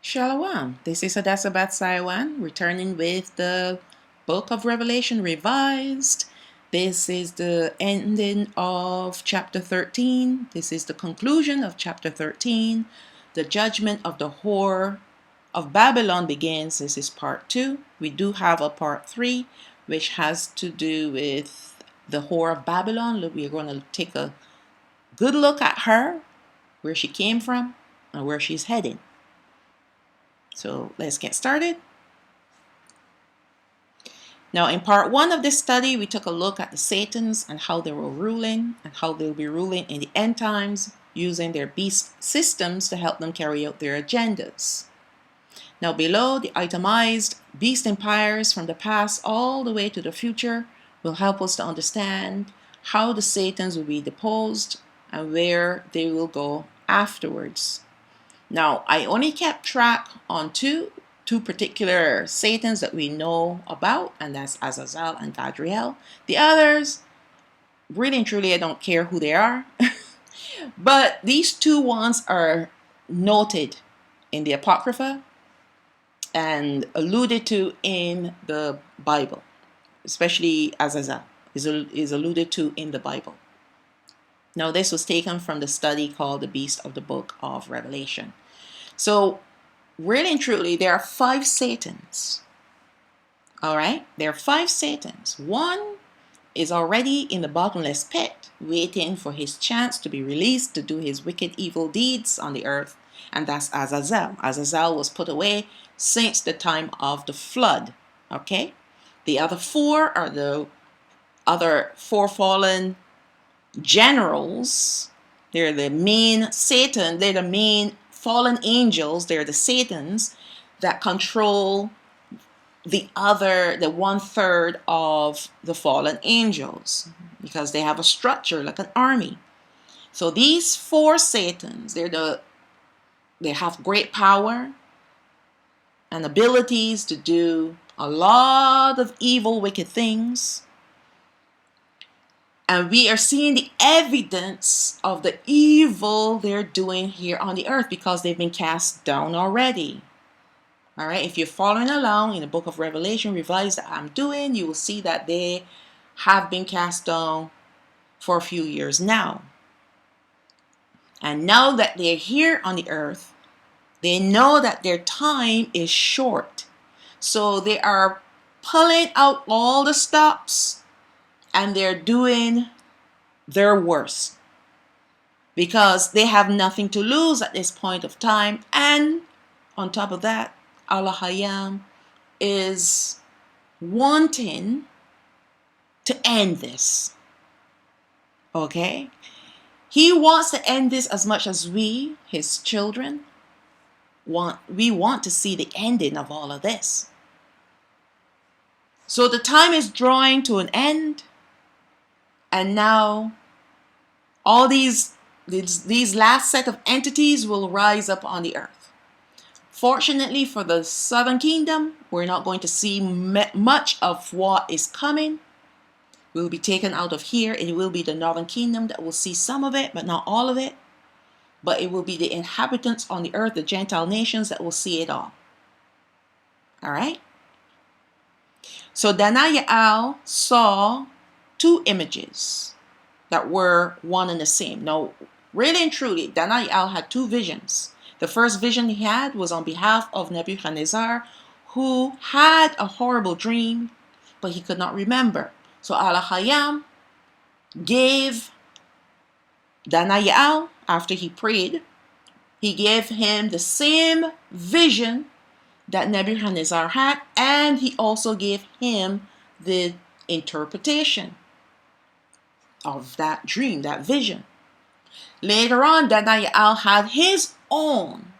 Shalawam. This is Hadassah Bat Saiwan, returning with the Book of Revelation Revised. This is the ending of chapter 13. This is the conclusion of chapter 13. The judgment of the whore of Babylon begins. This is part 2. We do have a part 3, which has to do with the whore of Babylon. We're going to take a good look at her, where she came from, and where she's heading. So let's get started. Now, in part 1 of this study, we took a look at the Satans and how they were ruling and how they'll be ruling in the end times using their beast systems to help them carry out their agendas. Now, below, the itemized beast empires from the past all the way to the future will help us to understand how the Satans will be deposed and where they will go afterwards. Now, I only kept track on two particular Satans that we know about, and that's Azazel and Gadriel. The others, really and truly, I don't care who they are. But these two ones are noted in the Apocrypha and alluded to in the Bible, especially Azazel is alluded to in the Bible. Now, this was taken from the study called The Beast of the Book of Revelation. So, really and truly, there are 5 Satans. All right? There are 5 Satans. One is already in the bottomless pit, waiting for his chance to be released to do his wicked, evil deeds on the earth, and that's Azazel. Azazel was put away since the time of the flood. Okay? The other 4 are the other 4 fallen generals. They're the main Satan. They're the main fallen angels. They're the Satans that control the 1/3 of the fallen angels, because they have a structure like an army. So these 4 Satans, they have great power and abilities to do a lot of evil, wicked things. And we are seeing the evidence of the evil they're doing here on the earth because they've been cast down already. All right, if you're following along in the book of Revelation Revised that I'm doing, you will see that they have been cast down for a few years now. And now that they're here on the earth, they know that their time is short. So they are pulling out all the stops, and they're doing their worst because they have nothing to lose at this point of time. And on top of that, Allah is wanting to end this. Okay? He wants to end this as much as we, his children, we want to see the ending of all of this. So the time is drawing to an end. And now, all these last set of entities will rise up on the earth. Fortunately for the southern kingdom, we're not going to see much of what is coming. We'll be taken out of here. It will be the northern kingdom that will see some of it, but not all of it. But it will be the inhabitants on the earth, the Gentile nations, that will see it all. All right? So Danayel saw 2 images that were one and the same. Now, really and truly, Danayel had 2 visions. The first vision he had was on behalf of Nebuchadnezzar, who had a horrible dream, but he could not remember. So Allah gave Danayel, after he prayed, he gave him the same vision that Nebuchadnezzar had, and he also gave him the interpretation of that dream, that vision. Later on, Danayel had his own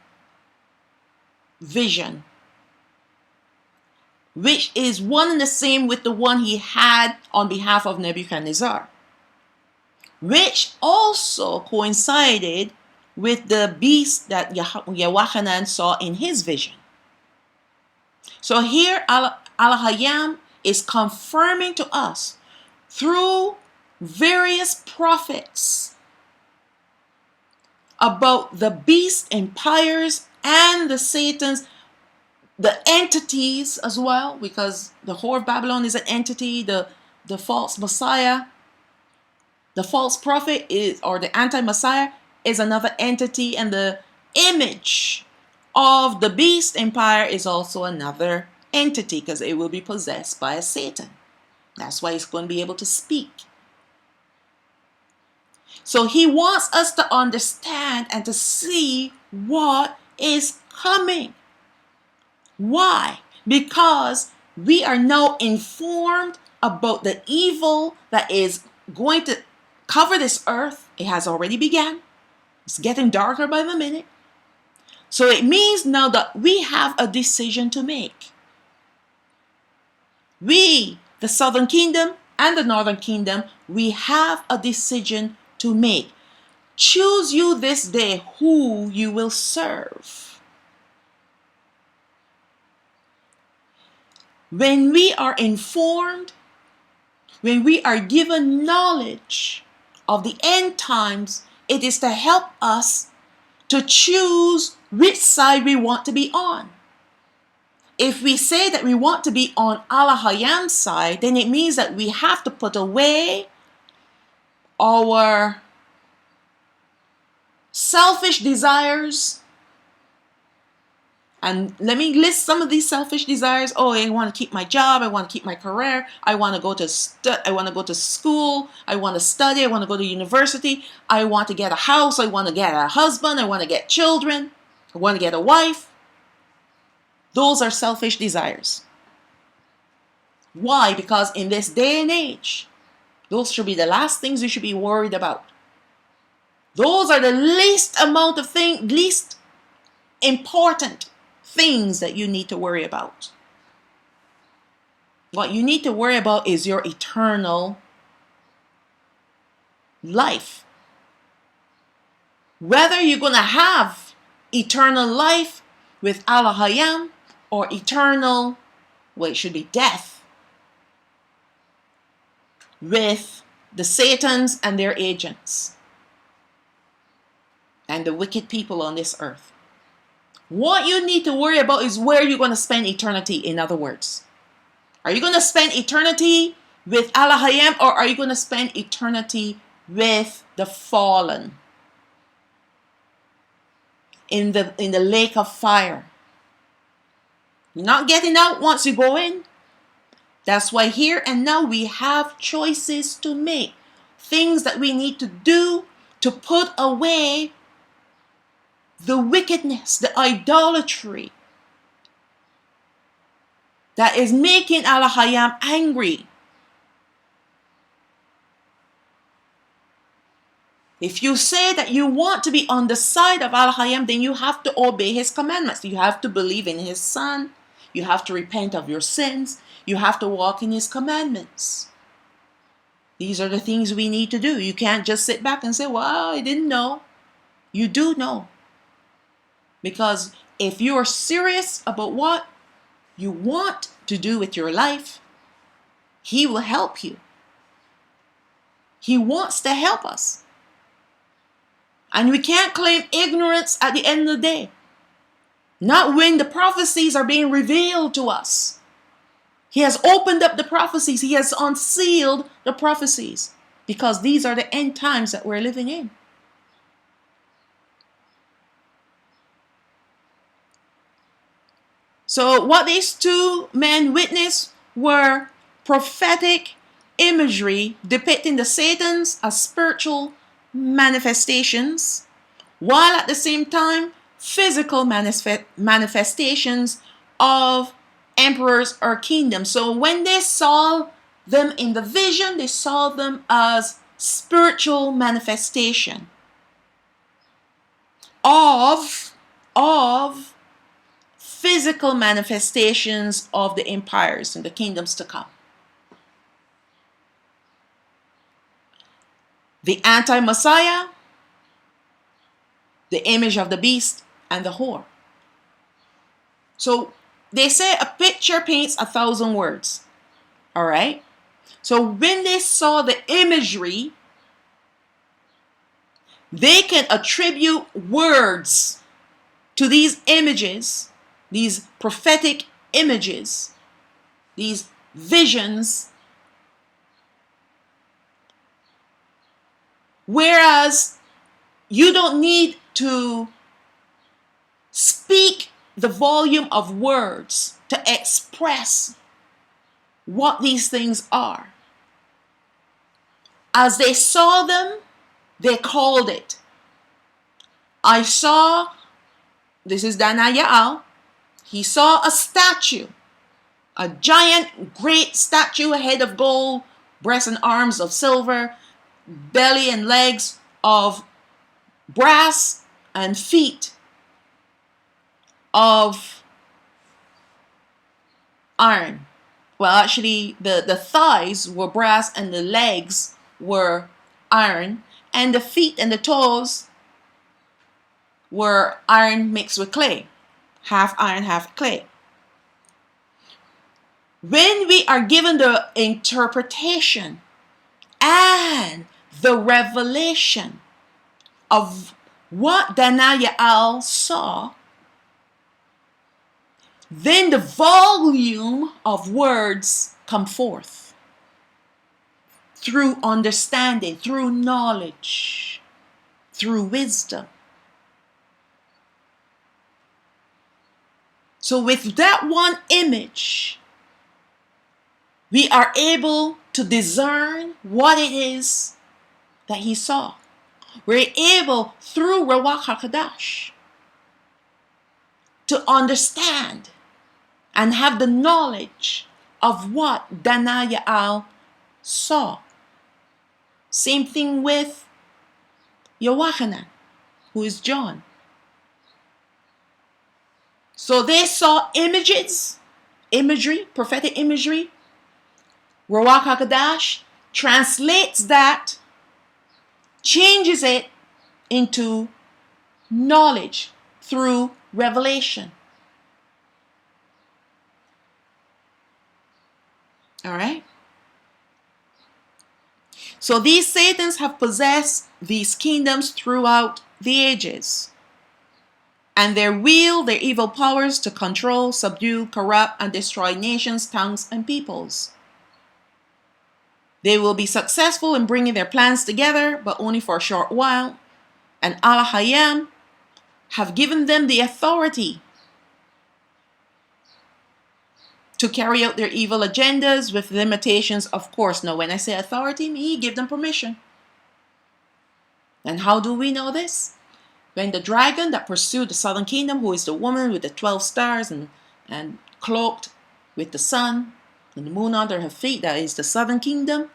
vision, which is one and the same with the one he had on behalf of Nebuchadnezzar, which also coincided with the beast that Yawachanan saw in his vision. So here Allah is confirming to us through various prophets about the beast empires and the Satan's, the entities as well, because the whore of Babylon is an entity, the false Messiah, the false prophet is, or the anti-Messiah is another entity, and the image of the beast empire is also another entity, because it will be possessed by a Satan. That's why it's going to be able to speak. So he wants us to understand and to see what is coming. Why? Because we are now informed about the evil that is going to cover this earth. It has already begun. It's getting darker by the minute. So it means now that we have a decision to make. We, the southern kingdom and the northern kingdom, we have a decision to make. Choose you this day who you will serve. When we are informed, when we are given knowledge of the end times, it is to help us to choose which side we want to be on. If we say that we want to be on Allah Hayam's side, then it means that we have to put away our selfish desires. And let me list some of these selfish desires. Oh, I want to keep my job. I want to keep my career. I want to go to school. I want to study. I want to go to university. I want to get a house. I want to get a husband. I want to get children. I want to get a wife. Those are selfish desires. Why? Because in this day and age, those should be the last things you should be worried about. Those are the least important things that you need to worry about. What you need to worry about is your eternal life. Whether you're going to have eternal life with Allah Hayam or eternal, well, it should be death with the Satans and their agents and the wicked people on this earth. What you need to worry about is where you're going to spend eternity, in other words. Are you going to spend eternity with Allah Hayam, or are you going to spend eternity with the fallen in the lake of fire? You're not getting out once you go in. That's why here and now we have choices to make. Things that we need to do to put away the wickedness, the idolatry that is making Allah Hayam angry. If you say that you want to be on the side of Allah Hayam, then you have to obey His commandments. You have to believe in His Son. You have to repent of your sins. You have to walk in His commandments. These are the things we need to do. You can't just sit back and say, well, I didn't know. You do know. Because if you are serious about what you want to do with your life, He will help you. He wants to help us. And we can't claim ignorance at the end of the day. Not when the prophecies are being revealed to us. He has opened up the prophecies. He has unsealed the prophecies. Because these are the end times that we're living in. So what these two men witnessed were prophetic imagery depicting the Satans as spiritual manifestations, while at the same time physical manifestations of emperors or kingdoms. So when they saw them in the vision, they saw them as spiritual manifestation of physical manifestations of the empires and the kingdoms to come. The anti-Messiah, the image of the beast, and the whore. So they say a picture paints 1,000 words. All right? So when they saw the imagery, they can attribute words to these images, these prophetic images, these visions, whereas you don't need to speak the volume of words to express what these things are. As they saw them, they called it. I saw, this is Danayal, he saw a statue, a giant, great statue, a head of gold, breasts and arms of silver, belly and legs of brass, and feet of iron. Well, actually, the thighs were brass and the legs were iron, and the feet and the toes were iron mixed with clay, half iron, half clay. When we are given the interpretation and the revelation of what Danayal saw, then the volume of words come forth through understanding, through knowledge, through wisdom. So with that one image, we are able to discern what it is that he saw. We're able, through Ruach HaKodesh, to understand and have the knowledge of what Danayal saw. Same thing with Yochanan, who is John. So they saw imagery, prophetic imagery. Ruach HaKodesh translates that, changes it into knowledge through revelation. All right? So these Satans have possessed these kingdoms throughout the ages. And they wield their evil powers to control, subdue, corrupt, and destroy nations, tongues, and peoples. They will be successful in bringing their plans together, but only for a short while. And Allah have given them the authority to carry out their evil agendas with limitations, of course. Now, when I say authority, me give them permission. And how do we know this? When the dragon that pursued the southern kingdom, who is the woman with the 12 stars and cloaked with the sun and the moon under her feet, that is the southern kingdom.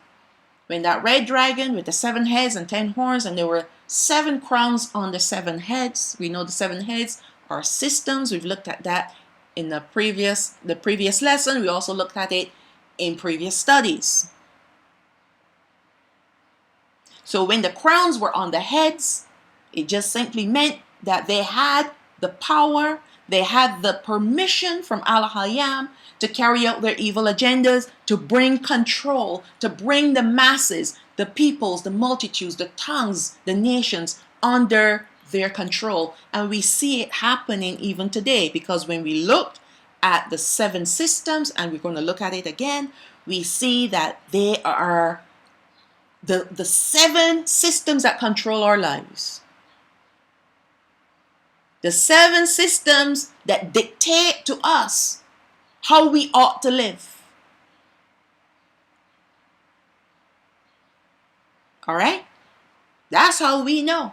When that red dragon with the 7 heads and 10 horns, and there were 7 crowns on the 7 heads. We know the 7 heads are systems. We've looked at that in the previous lesson. We also looked at it in previous studies. So when the crowns were on the heads, it just simply meant that they had the power, they had the permission from Allah to carry out their evil agendas, to bring control, to bring the masses, the peoples, the multitudes, the tongues, the nations under their control. And we see it happening even today, because when we looked at the 7 systems, and we're going to look at it again, we see that they are the 7 systems that control our lives. The 7 systems that dictate to us how we ought to live. All right? That's how we know.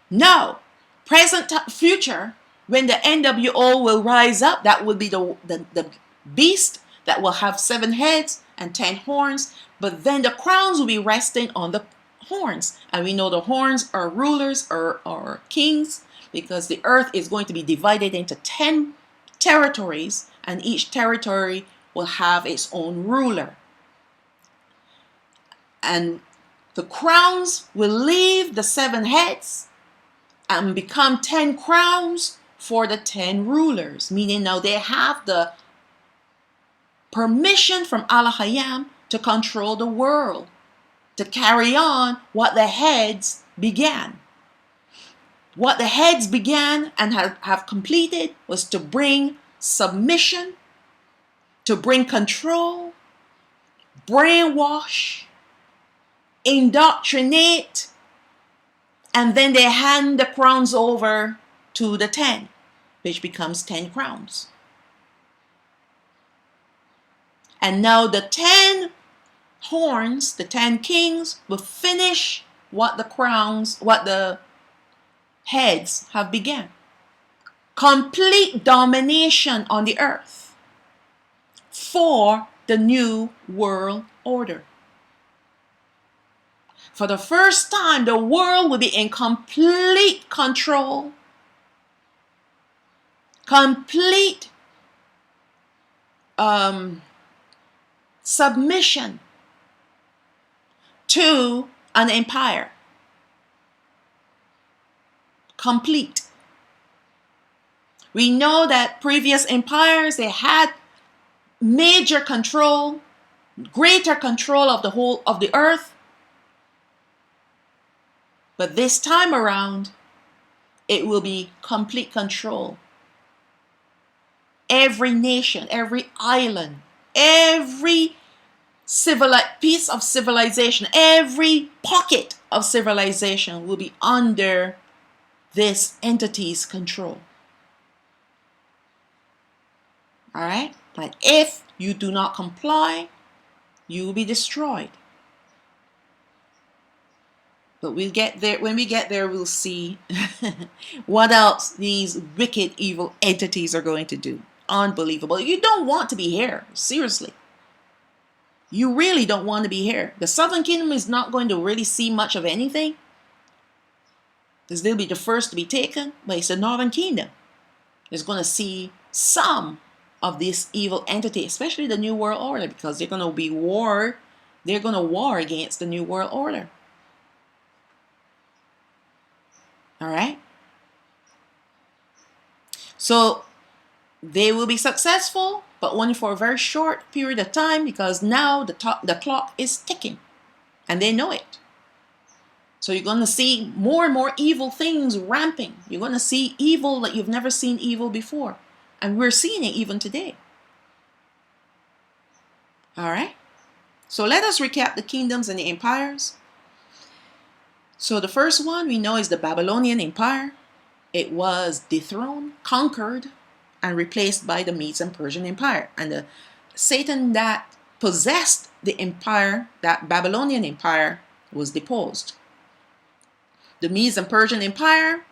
Now, present, future, when the NWO will rise up, that will be the beast that will have 7 heads and 10 horns. But then the crowns will be resting on the horns. And we know the horns are rulers or kings, because the earth is going to be divided into 10 territories, and each territory will have its own ruler. And the crowns will leave the 7 heads and become 10 crowns for the 10 rulers, meaning now they have the permission from Allah to control the world, to carry on what the heads began. What the heads began and have completed was to bring submission, to bring control, brainwash, indoctrinate, and then they hand the crowns over to the 10, which becomes 10 crowns. And now the 10 horns, the 10 kings, will finish what the heads have begun. Complete domination on the earth for the new world order. For the first time, the world will be in complete control, complete submission to an empire. Complete. We know that previous empires, they had major control, greater control of the whole of the earth. But this time around, it will be complete control. Every nation, every island, every piece of civilization, every pocket of civilization will be under this entity's control. All right? And if you do not comply, you will be destroyed. But we'll get there. When we get there, we'll see what else these wicked, evil entities are going to do. Unbelievable. You don't want to be here. Seriously. You really don't want to be here. The Southern Kingdom is not going to really see much of anything, because they'll be the first to be taken. But it's the Northern Kingdom is going to see some of this evil entity, especially the New World Order, because they're going to be war. They're going to war against the New World Order. All right. So they will be successful, but only for a very short period of time, because now the clock is ticking, and they know it. So you're going to see more and more evil things ramping. You're going to see evil that you've never seen evil before. And we're seeing it even today. All right. So let us recap the kingdoms and the empires. So the first one we know is the Babylonian Empire. It was dethroned, conquered, and replaced by the Medes and Persian Empire. And the Satan that possessed the empire, that Babylonian Empire, was deposed. The Medes and Persian Empire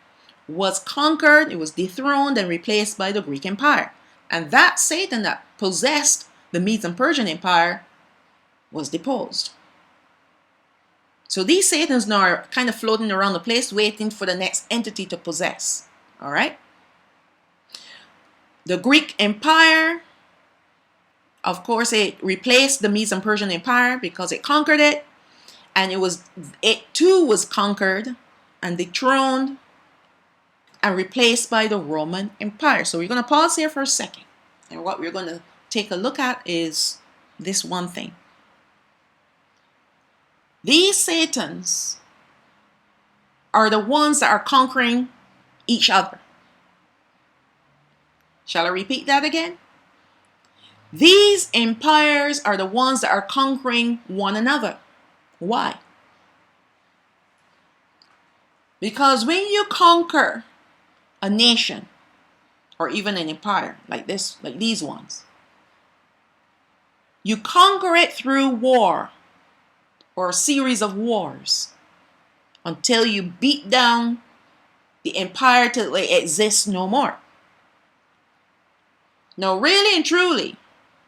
was conquered, it was dethroned and replaced by the Greek Empire. And that Satan that possessed the Medes and Persian Empire was deposed. So these Satans now are kind of floating around the place waiting for the next entity to possess. All right? The Greek Empire, of course, it replaced the Medes and Persian Empire because it conquered it. And it too was conquered and dethroned and replaced by the Roman Empire. So we're going to pause here for a second. And what we're going to take a look at is this one thing. These Satans are the ones that are conquering each other. Shall I repeat that again? These empires are the ones that are conquering one another. Why? Because when you conquer a nation or even an empire like these ones, you conquer it through war or a series of wars until you beat down the empire till it exists no more. Now, really and truly,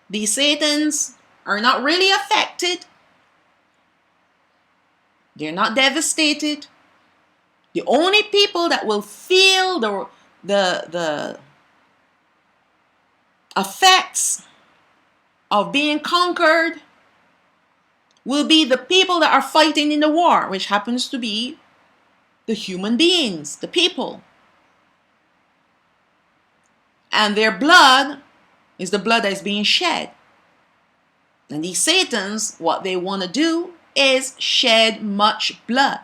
these Satans are not really affected. They're not devastated. The only people that will feel the effects of being conquered will be the people that are fighting in the war, which happens to be the human beings, the people. And their blood is the blood that is being shed. And these Satans, what they want to do is shed much blood.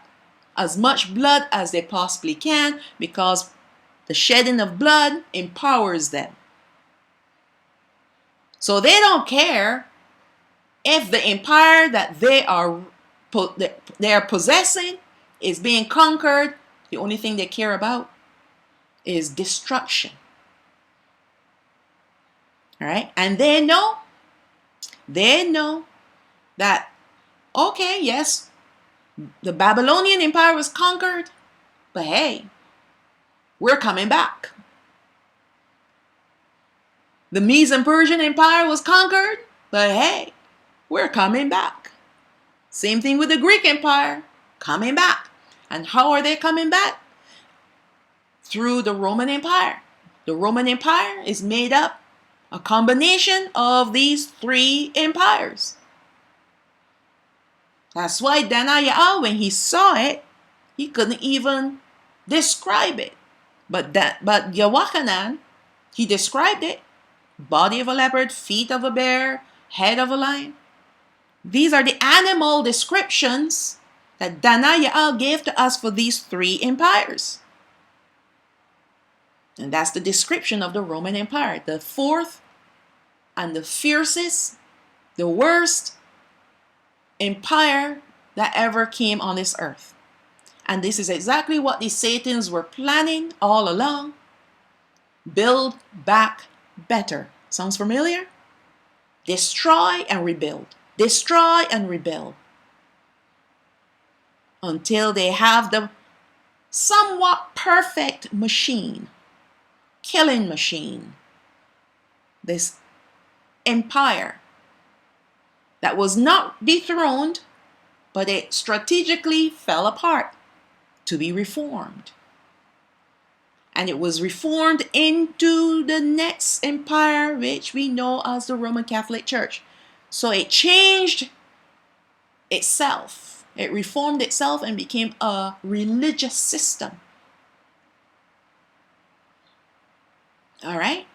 as much blood as they possibly can, because the shedding of blood empowers them. So they don't care if the empire that they are possessing is being conquered. The only thing they care about is destruction. All right? And they know that, okay, yes, the Babylonian Empire was conquered, but hey, we're coming back. The Medes and Persian Empire was conquered, but hey, we're coming back. Same thing with the Greek Empire, coming back. And how are they coming back? Through the Roman Empire. The Roman Empire is made up a combination of these three empires. That's why Daniel, when he saw it, he couldn't even describe it. But Yawachanan, he described it. Body of a leopard, feet of a bear, head of a lion. These are the animal descriptions that Daniel gave to us for these three empires. And that's the description of the Roman Empire. The fourth and the fiercest, the worst empire that ever came on this earth. And this is exactly what the Satans were planning all along. Build back better. Sounds familiar? Destroy and rebuild. Destroy and rebuild. Until they have the somewhat perfect machine. Killing machine. This empire that was not dethroned, but it strategically fell apart to be reformed. And it was reformed into the next empire, which we know as the Roman Catholic Church. So it changed itself. It reformed itself and became a religious system. All right?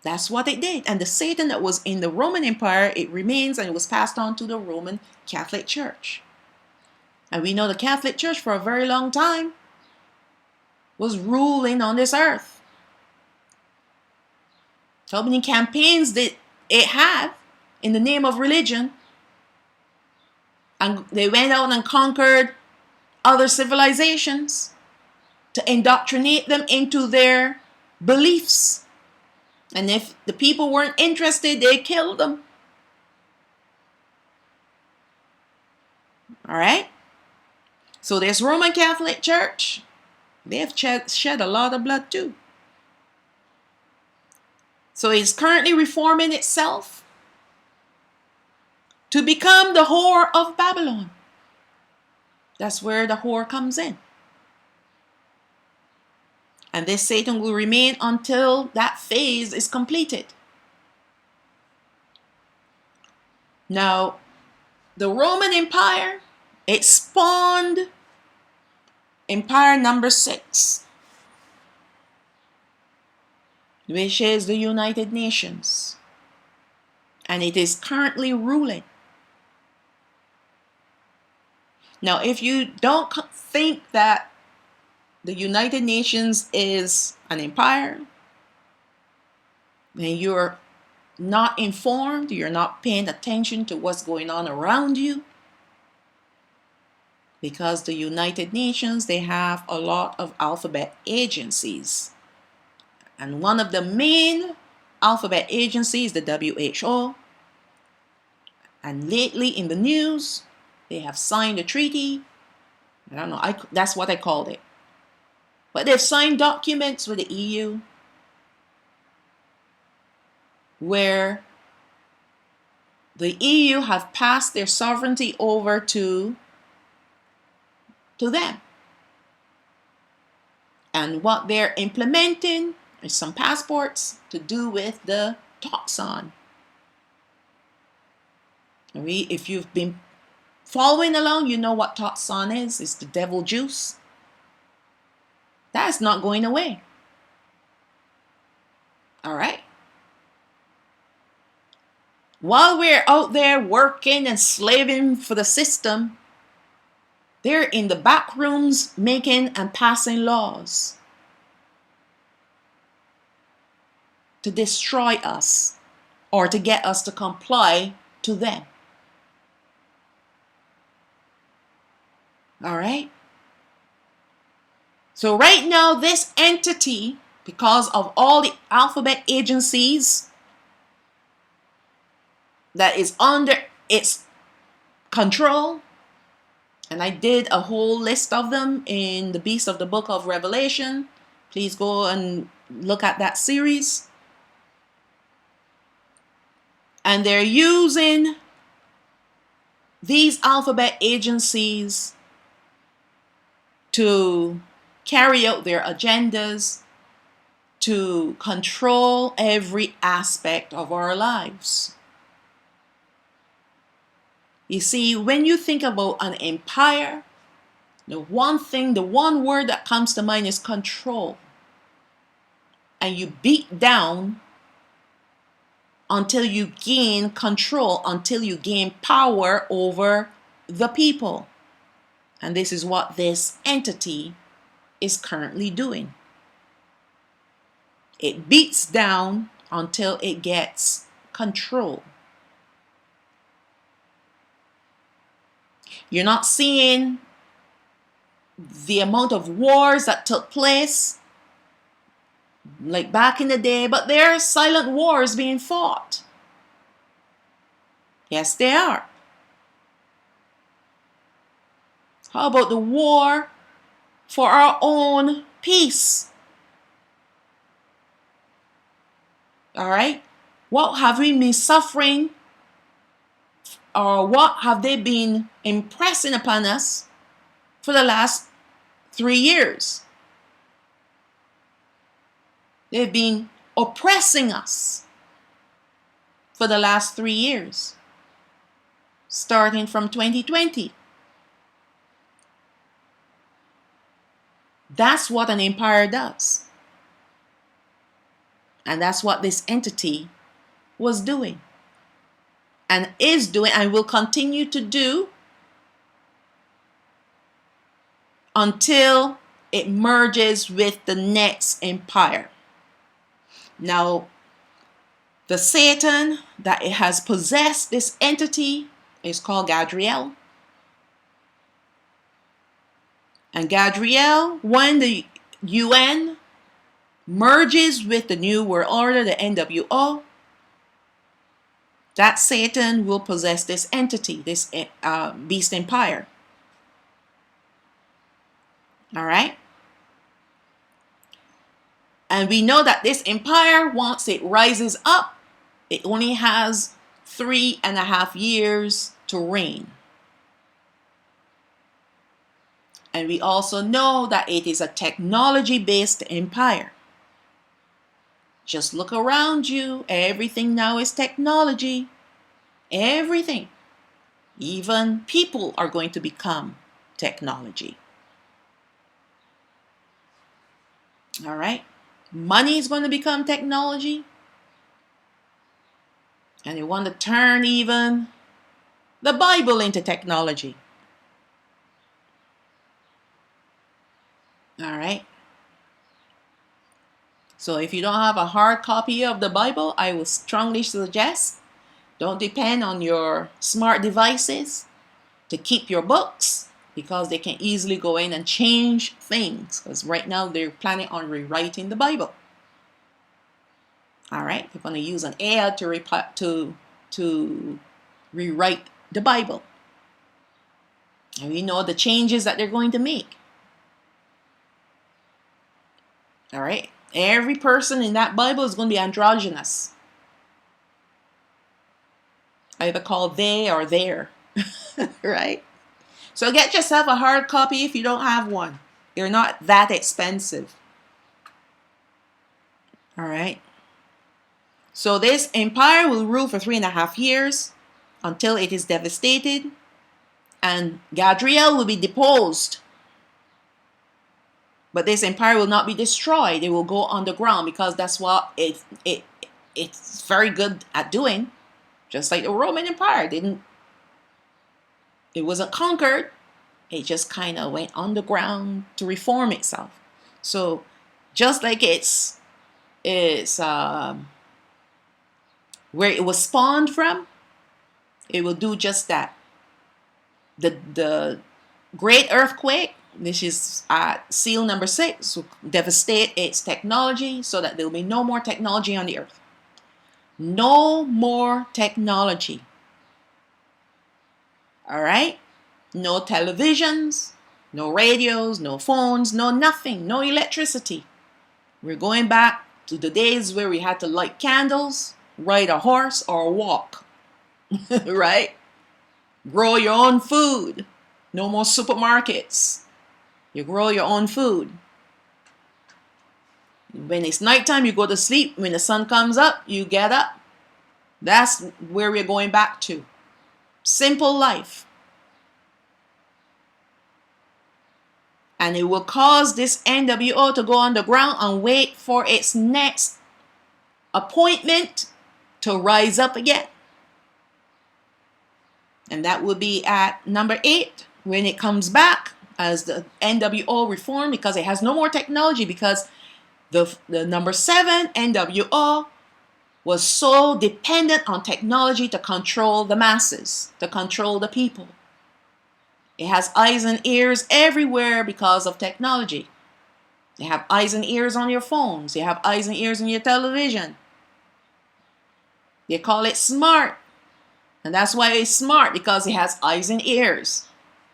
That's what it did. And the Satan that was in the Roman Empire, it remains, and it was passed on to the Roman Catholic Church. And we know the Catholic Church for a very long time was ruling on this earth. How many campaigns did it have in the name of religion? And they went out and conquered other civilizations to indoctrinate them into their beliefs. And if the people weren't interested, they killed them. All right? So this Roman Catholic Church, they have shed a lot of blood too. So it's currently reforming itself to become the whore of Babylon. That's where the whore comes in. And this Satan will remain until that phase is completed. Now, the Roman Empire, it spawned Empire number 6, which is the United Nations. And it is currently ruling. Now, if you don't think that the United Nations is an empire, then you're not informed, you're not paying attention to what's going on around you. Because the United Nations, they have a lot of alphabet agencies. And one of the main alphabet agencies is the WHO. And lately in the news, they have signed a treaty. I don't know, that's what I called it. But they've signed documents with the EU where the EU have passed their sovereignty over to them. And what they're implementing is some passports to do with the toxin. If you've been following along, you know what toxin is. It's the devil juice. That's not going away. All right. While we're out there working and slaving for the system, They're in the back rooms making and passing laws to destroy us or to get us to comply to them. All right? So right now, this entity, because of all the alphabet agencies that is under its control, and I did a whole list of them in the Beast of the Book of Revelation. Please go and look at that series. And they're using these alphabet agencies to carry out their agendas, to control every aspect of our lives. You see, when you think about an empire, the one word that comes to mind is control. And you beat down until you gain control, until you gain power over the people. And this is what this entity is currently doing. It beats down until it gets control. You're not seeing the amount of wars that took place like back in the day, but there are silent wars being fought. Yes, they are. How about the war for our own peace? All right? What have we been suffering, or what have they been impressing upon us for the last 3 years? They've been oppressing us for the last 3 years, starting from 2020. That's what an empire does. And that's what this entity was doing and is doing and will continue to do until it merges with the next empire. Now, the Satan that it has possessed this entity is called Gadriel. And Gadriel, when the UN merges with the New World Order, the NWO, that Satan will possess this entity, this beast empire. All right? And we know that this empire, once it rises up, it only has 3.5 years to reign. And we also know that it is a technology-based empire. Just look around you. Everything now is technology. Everything. Even people are going to become technology. All right? Money is going to become technology. And they want to turn even the Bible into technology. All right? So if you don't have a hard copy of the Bible, I will strongly suggest don't depend on your smart devices to keep your books, because they can easily go in and change things, because right now they're planning on rewriting the Bible. All right, they're going to use an AI to rewrite the Bible. And we know the changes that they're going to make. All right, every person in that Bible is going to be androgynous, either called they or their. Right? So get yourself a hard copy if you don't have one. They're not that expensive. All right. So this empire will rule for 3.5 years until it is devastated, and Gadriel will be deposed. But this empire will not be destroyed. It will go underground, because that's what it's very good at doing. Just like the Roman Empire it wasn't conquered. It just kind of went underground to reform itself. So just like it's where it was spawned from, it will do just that. The great earthquake, which is seal number 6, will devastate its technology so that there will be no more technology on the earth. No more technology. All right? No televisions, no radios, no phones, no nothing, no electricity. We're going back to the days where we had to light candles, ride a horse, or walk. Right? Grow your own food. No more supermarkets. You grow your own food. When it's nighttime, you go to sleep. When the sun comes up, you get up. That's where we're going back to. Simple life. And it will cause this NWO to go underground and wait for its next appointment to rise up again. And that will be at number 8 when it comes back as the NWO reform, because it has no more technology, because the number 7 NWO was so dependent on technology to control the masses, to control the people. It has eyes and ears everywhere because of technology. You have eyes and ears on your phones. You have eyes and ears on your television. They call it smart. And that's why it's smart, because it has eyes and ears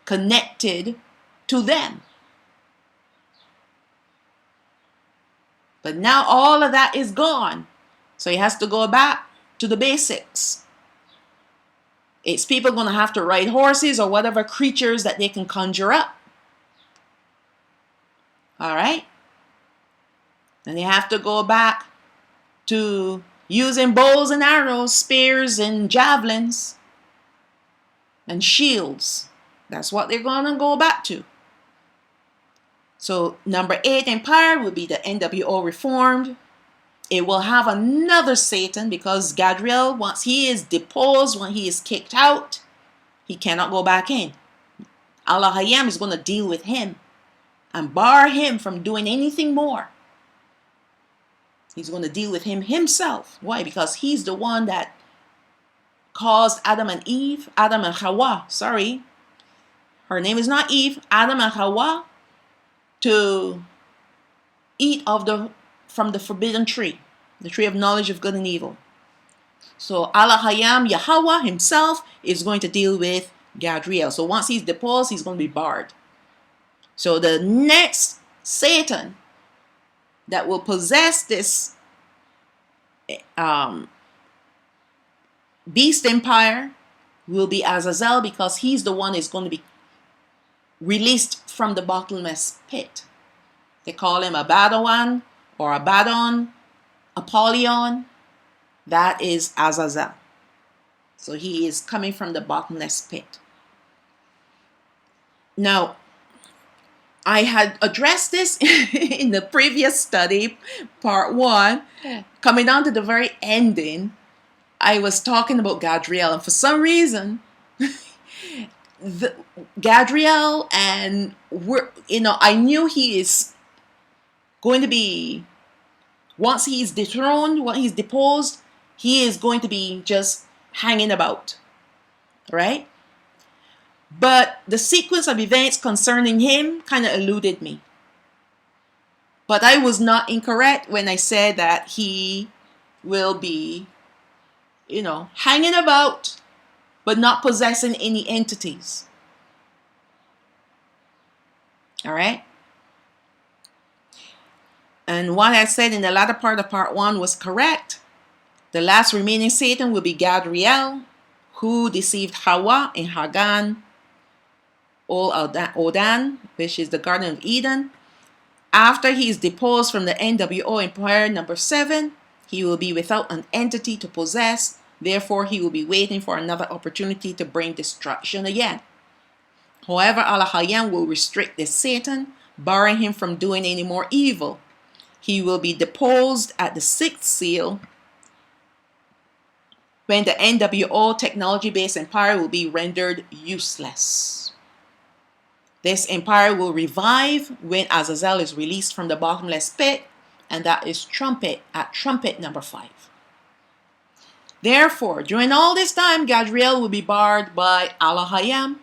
connected to them. But now all of that is gone. So it has to go back to the basics. It's people going to have to ride horses or whatever creatures that they can conjure up. All right? And they have to go back to using bows and arrows, spears and javelins and shields. That's what they're going to go back to. So number 8 empire will be the NWO reformed. It will have another Satan, because Gadriel, once he is deposed, when he is kicked out, he cannot go back in. Allah Hayam is going to deal with him and bar him from doing anything more. He's going to deal with him himself. Why? Because he's the one that caused Adam and Hawa, sorry. Her name is not Eve, Adam and Hawa, to eat from the forbidden tree, the tree of knowledge of good and evil. So Allah Hayam, Yahweh himself, is going to deal with Gadriel. So once he's deposed, he's going to be barred. So the next Satan that will possess this beast empire will be Azazel, because he's the one is going to be released from the bottomless pit. They call him Abaddon or Abaddon, Apollyon. That is Azazel. So he is coming from the bottomless pit. Now, I had addressed this in the previous study, part 1. Coming down to the very ending, I was talking about Gadriel, and for some reason, Gadriel, and I knew he is going to be, once he's dethroned, once he's deposed, he is going to be just hanging about, right? But the sequence of events concerning him kind of eluded me. But I was not incorrect when I said that he will be, hanging about, but not possessing any entities. All right? And what I said in the latter part of part 1 was correct. The last remaining Satan will be Gadriel, who deceived Hawa in Hagan, Odan, which is the Garden of Eden. After he is deposed from the NWO empire number 7, he will be without an entity to possess. Therefore, he will be waiting for another opportunity to bring destruction again. However, Allah Hayam will restrict this Satan, barring him from doing any more evil. He will be deposed at the 6th seal, when the NWO technology-based empire will be rendered useless. This empire will revive when Azazel is released from the bottomless pit, and that is at trumpet number 5. Therefore, during all this time, Gadriel will be barred by Alahayam.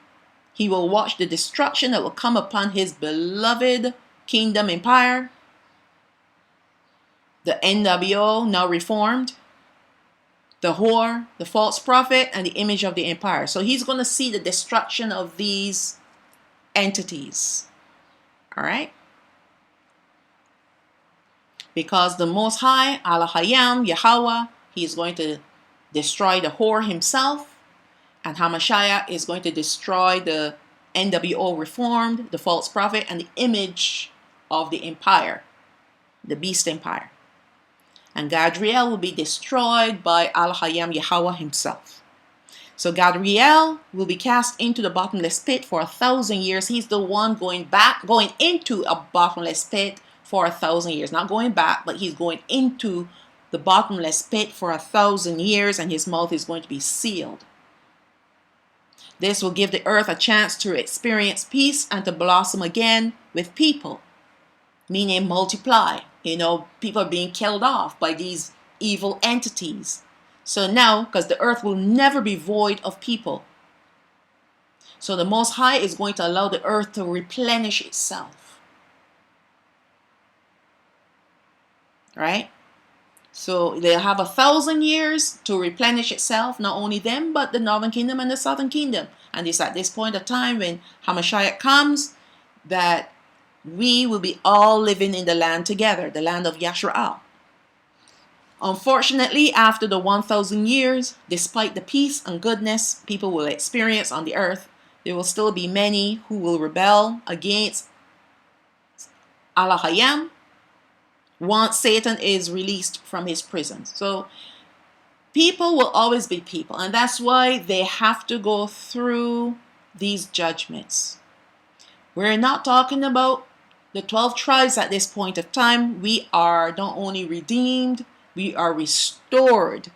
He will watch the destruction that will come upon his beloved kingdom empire, the NWO, now reformed, the whore, the false prophet, and the image of the empire. So he's going to see the destruction of these entities. All right? Because the Most High, Alahayam, Yahweh, he is going to destroy the whore himself, and Hamashiach is going to destroy the NWO reformed, the false prophet, and the image of the empire, the beast empire. And Gadriel will be destroyed by Al-Hayam Yahweh himself. So Gadriel will be cast into the bottomless pit for 1,000 years. He's the one going into a bottomless pit for 1,000 years. Not going back, but he's going into the bottomless pit for 1,000 years, and his mouth is going to be sealed. This will give the earth a chance to experience peace and to blossom again with people, meaning multiply. You know, people are being killed off by these evil entities. So now, because the earth will never be void of people, so the Most High is going to allow the earth to replenish itself. Right? So they'll have 1,000 years to replenish itself, not only them, but the northern kingdom and the southern kingdom. And it's at this point of time when Hamashiach comes that we will be all living in the land together, the land of Yashrael. Unfortunately, after the 1,000 years, despite the peace and goodness people will experience on the earth, there will still be many who will rebel against Alahayam once Satan is released from his prison. So people will always be people, and that's why they have to go through these judgments. We're not talking about the 12 tribes at this point of time. We are not only redeemed, we are restored.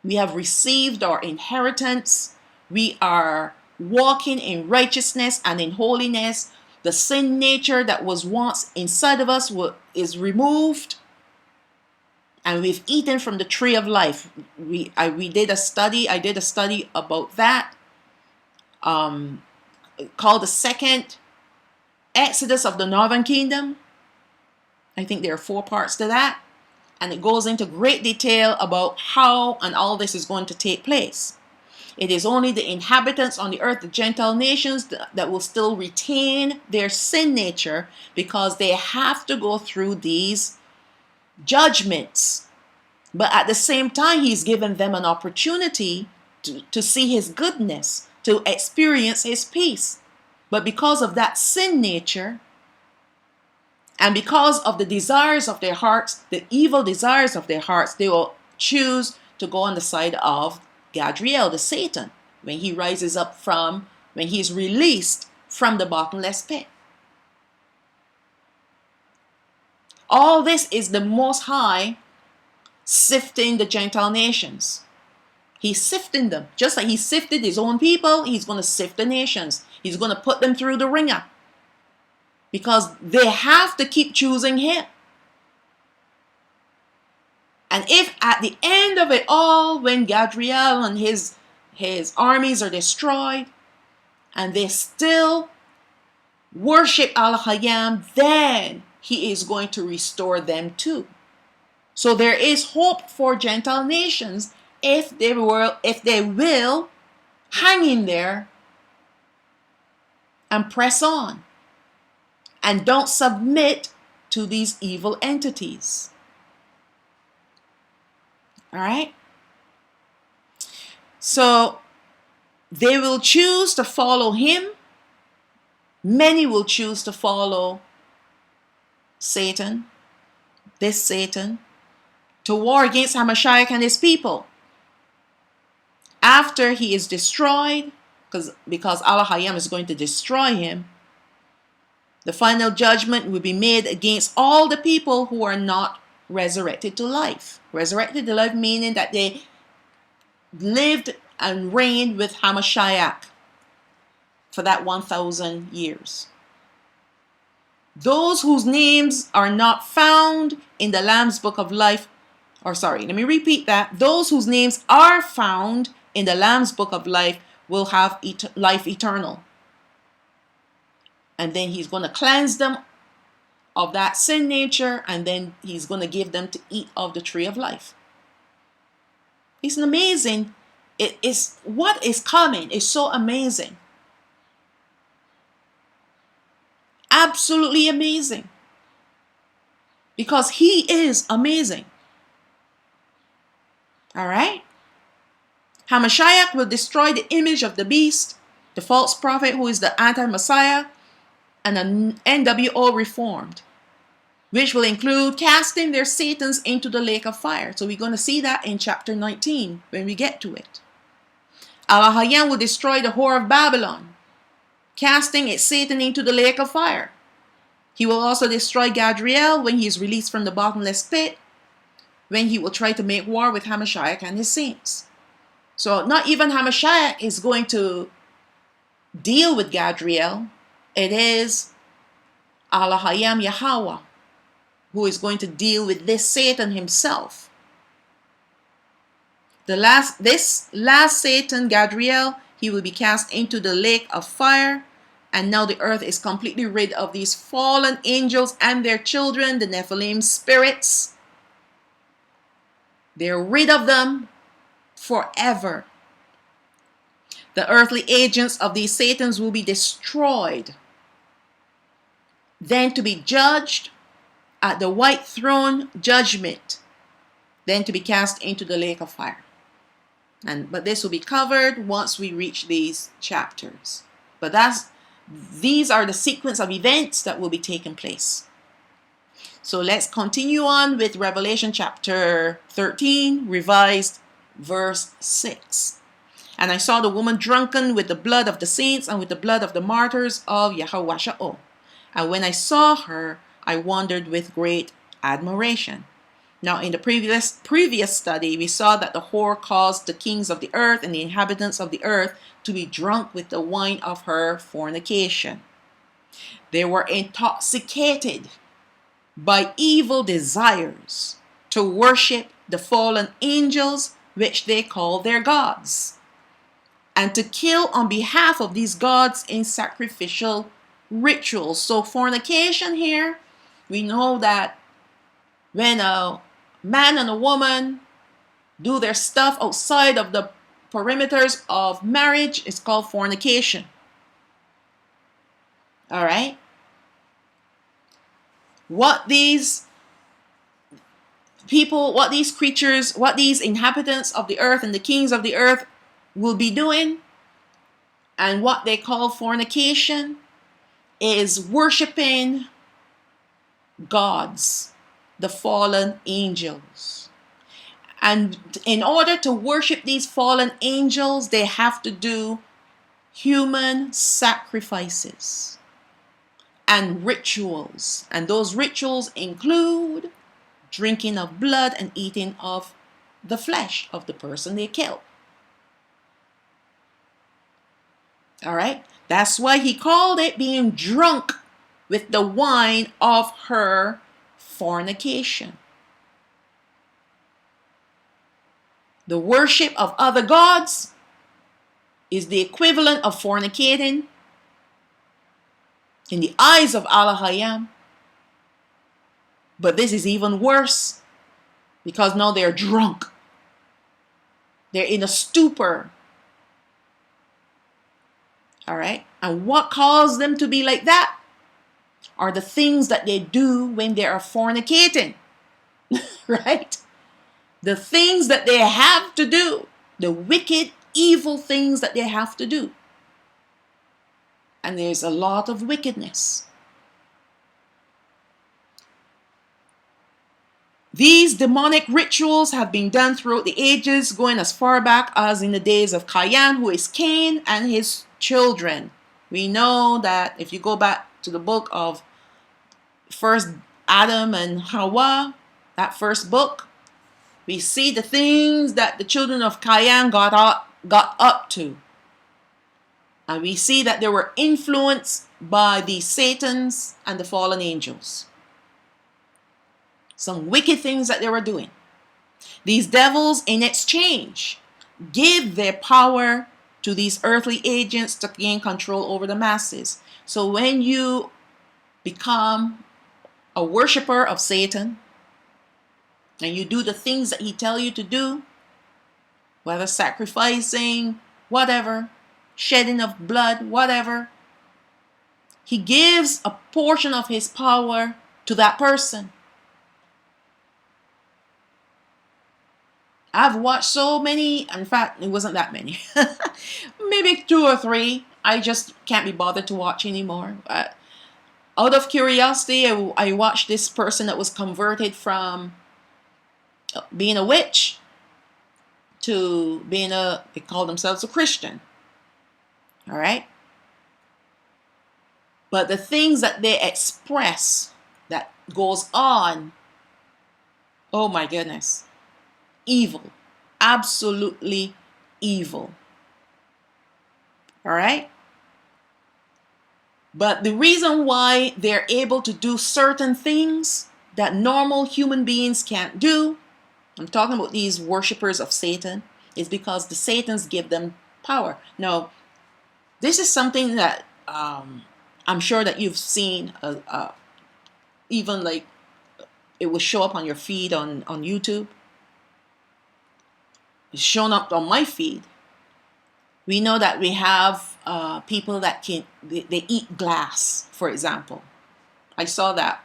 We have received our inheritance. We are walking in righteousness and in holiness. The sin nature that was once inside of us is removed. And we've eaten from the tree of life. I did a study about that. Called the second Exodus of the Northern Kingdom. I think there are 4 parts to that. And it goes into great detail about how and all this is going to take place. It is only the inhabitants on the earth, the Gentile nations, that will still retain their sin nature, because they have to go through these judgments. But at the same time, he's given them an opportunity to see his goodness, to experience his peace. But because of that sin nature, and because of the desires of their hearts, the evil desires of their hearts, they will choose to go on the side of Gadriel, the Satan, when he rises up when he's released from the bottomless pit. All this is the Most High sifting the Gentile nations. He's sifting them. Just like he sifted his own people, he's going to sift the nations. He's going to put them through the ringer, because they have to keep choosing him. And if at the end of it all, when Gadriel and his armies are destroyed, and they still worship Al-Hayam, then he is going to restore them too. So there is hope for Gentile nations if they will hang in there and press on and don't submit to these evil entities. All right? So they will choose to follow him. Many will choose to follow Satan, this Satan, to war against Hamashiach and his people. After he is destroyed, because Al-Hayam is going to destroy him, the final judgment will be made against all the people who are not resurrected to life. Resurrected to life meaning that they lived and reigned with Hamashiach for that 1,000 years. Those whose names are not found in the Lamb's Book of Life, or sorry, let me repeat that. Those whose names are found in the Lamb's Book of Life will have life eternal. And then he's going to cleanse them of that sin nature, and then he's going to give them to eat of the tree of life. It's amazing. It is what is coming is so amazing. Absolutely amazing. Because he is amazing. All right? Hamashiach will destroy the image of the beast, the false prophet who is the anti-Messiah, and an NWO reformed, which will include casting their Satans into the lake of fire. So we're going to see that in chapter 19 when we get to it. Al-Hayyan will destroy the whore of Babylon, casting its Satan into the lake of fire. He will also destroy Gadriel when he is released from the bottomless pit, when he will try to make war with Hamashiach and his saints. So not even Hamashiach is going to deal with Gadriel. It is Al-Hayyan Yahweh who is going to deal with this Satan himself. This last Satan, Gadriel, he will be cast into the lake of fire. And now the earth is completely rid of these fallen angels and their children, the Nephilim spirits. They're rid of them forever. The earthly agents of these Satans will be destroyed, then to be judged at the white throne judgment, then to be cast into the lake of fire. But this will be covered once we reach these chapters. But these are the sequence of events that will be taking place. So let's continue on with Revelation chapter 13, revised verse 6. And I saw the woman drunken with the blood of the saints and with the blood of the martyrs of Yahweh. And when I saw her, I wondered with great admiration. Now, in the previous study, we saw that the whore caused the kings of the earth and the inhabitants of the earth to be drunk with the wine of her fornication. They were intoxicated by evil desires to worship the fallen angels, which they call their gods, and to kill on behalf of these gods in sacrificial rituals. So fornication here, we know that when a man and a woman do their stuff outside of the perimeters of marriage, it's called fornication. All right? What these people, what these creatures, what these inhabitants of the earth and the kings of the earth will be doing, and what they call fornication, is worshiping gods, the fallen angels. And in order to worship these fallen angels, they have to do human sacrifices and rituals. And those rituals include drinking of blood and eating of the flesh of the person they killed. All right? That's why he called it being drunk with the wine of her fornication. The worship of other gods is the equivalent of fornicating in the eyes of Al-Hayyan. But this is even worse because now they're drunk. They're in a stupor. All right? And what caused them to be like that are the things that they do when they are fornicating. Right? The things that they have to do. The wicked, evil things that they have to do. And there's a lot of wickedness. These demonic rituals have been done throughout the ages, going as far back as in the days of Cain, who is Cain, and his children. We know that if you go back to the book of first Adam and Hawa, that first book, we see the things that the children of Cain got up to. And we see that they were influenced by the Satans and the fallen angels. Some wicked things that they were doing. These devils, in exchange, give their power to these earthly agents to gain control over the masses. So when you become a worshiper of Satan, and you do the things that he tells you to do, whether sacrificing, whatever, shedding of blood, whatever, he gives a portion of his power to that person. I've watched so many, in fact, it wasn't that many, maybe 2 or 3. I just can't be bothered to watch anymore. Out of curiosity, I watched this person that was converted from being a witch to being they call themselves a Christian. All right? But the things that they express that goes on, oh my goodness, evil, absolutely evil. All right? But the reason why they're able to do certain things that normal human beings can't do, I'm talking about these worshippers of Satan, is because the Satans give them power. Now, this is something that I'm sure that you've seen, even like it will show up on your feed on YouTube. It's shown up on my feed. We know that we have people that they eat glass, for example. I saw that,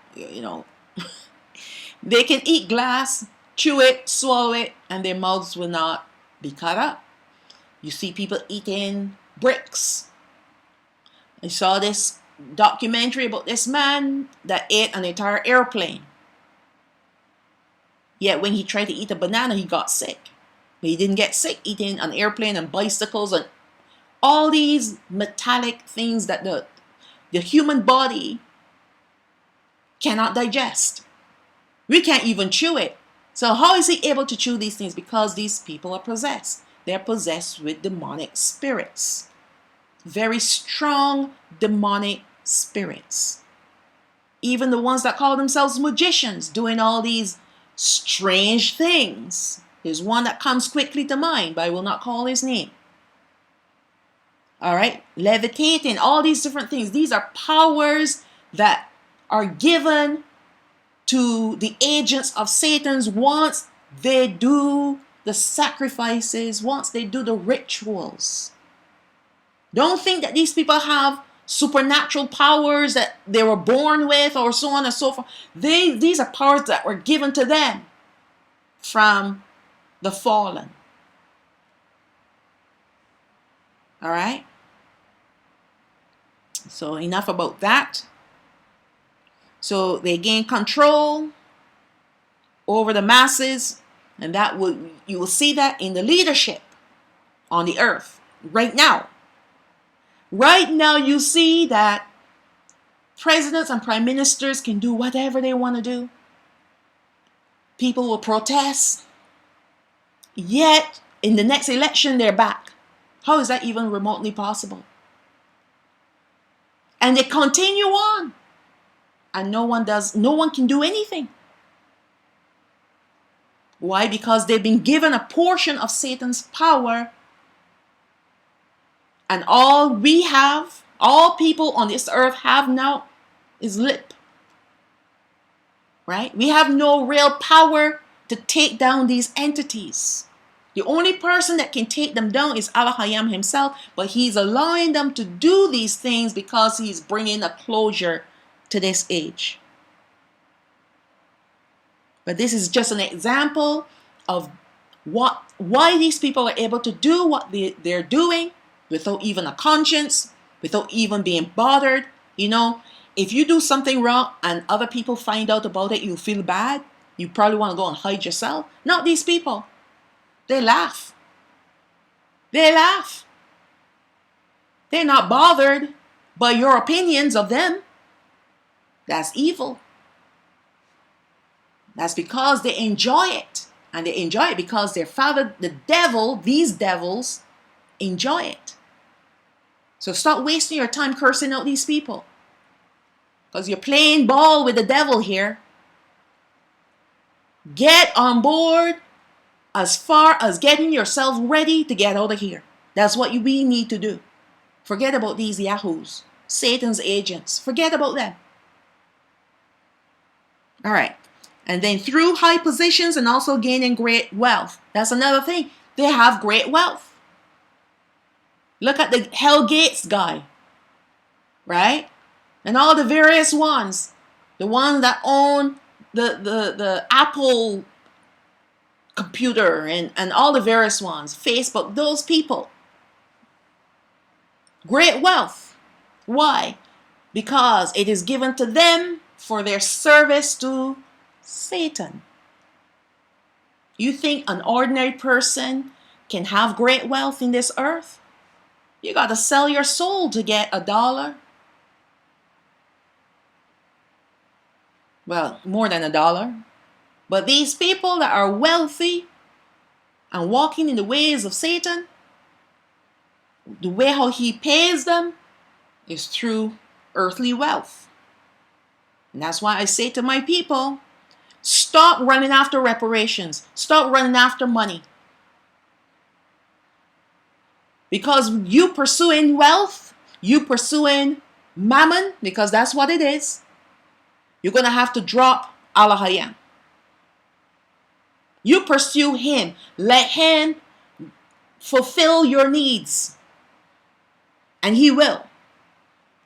they can eat glass, chew it, swallow it, and their mouths will not be cut up. You see people eating bricks. I saw this documentary about this man that ate an entire airplane. Yet when he tried to eat a banana, he got sick. But he didn't get sick eating an airplane and bicycles and all these metallic things that the human body cannot digest. We can't even chew it. So how is he able to chew these things? Because these people are possessed. They're possessed with demonic spirits. Very strong demonic spirits. Even the ones that call themselves magicians, doing all these strange things. There's one that comes quickly to mind, but I will not call his name. All right, levitating, all these different things. These are powers that are given to the agents of Satan once they do the sacrifices, once they do the rituals. Don't think that these people have supernatural powers that they were born with or so on and so forth. These are powers that were given to them from the fallen. All right? So enough about that. So they gain control over the masses, and you will see that in the leadership on the earth right now. Right now you see that presidents and prime ministers can do whatever they want to do. People will protest. Yet in the next election they're back. How is that even remotely possible? And they continue on. And no one can do anything. Why? Because they've been given a portion of Satan's power. And all people on this earth have now is lip. Right? We have no real power to take down these entities. The only person that can take them down is Elohim himself, but he's allowing them to do these things because he's bringing a closure to this age. But this is just an example of why these people are able to do what they're doing without even a conscience, without even being bothered. If you do something wrong and other people find out about it, you feel bad. You probably want to go and hide yourself. Not these people. They laugh. They laugh. They're not bothered by your opinions of them. That's evil. That's because they enjoy it. And they enjoy it because their father, the devil, these devils, enjoy it. So stop wasting your time cursing out these people, because you're playing ball with the devil here. Get on board as far as getting yourself ready to get out of here. That's what we need to do. Forget about these yahoos, Satan's agents. Forget about them. All right. And then through high positions and also gaining great wealth. That's another thing. They have great wealth. Look at the Hell Gates guy, right? And all the various ones. The ones that own the Apple computer and all the various ones. Facebook, those people. Great wealth. Why? Because it is given to them for their service to Satan. You think an ordinary person can have great wealth in this earth? You got to sell your soul to get $1. Well, more than $1. But these people that are wealthy and walking in the ways of Satan, the way how he pays them is through earthly wealth. And that's why I say to my people, stop running after reparations. Stop running after money. Because you pursuing wealth, you pursuing mammon, because that's what it is, you're going to have to drop Alahayam. You pursue him. Let him fulfill your needs. And he will.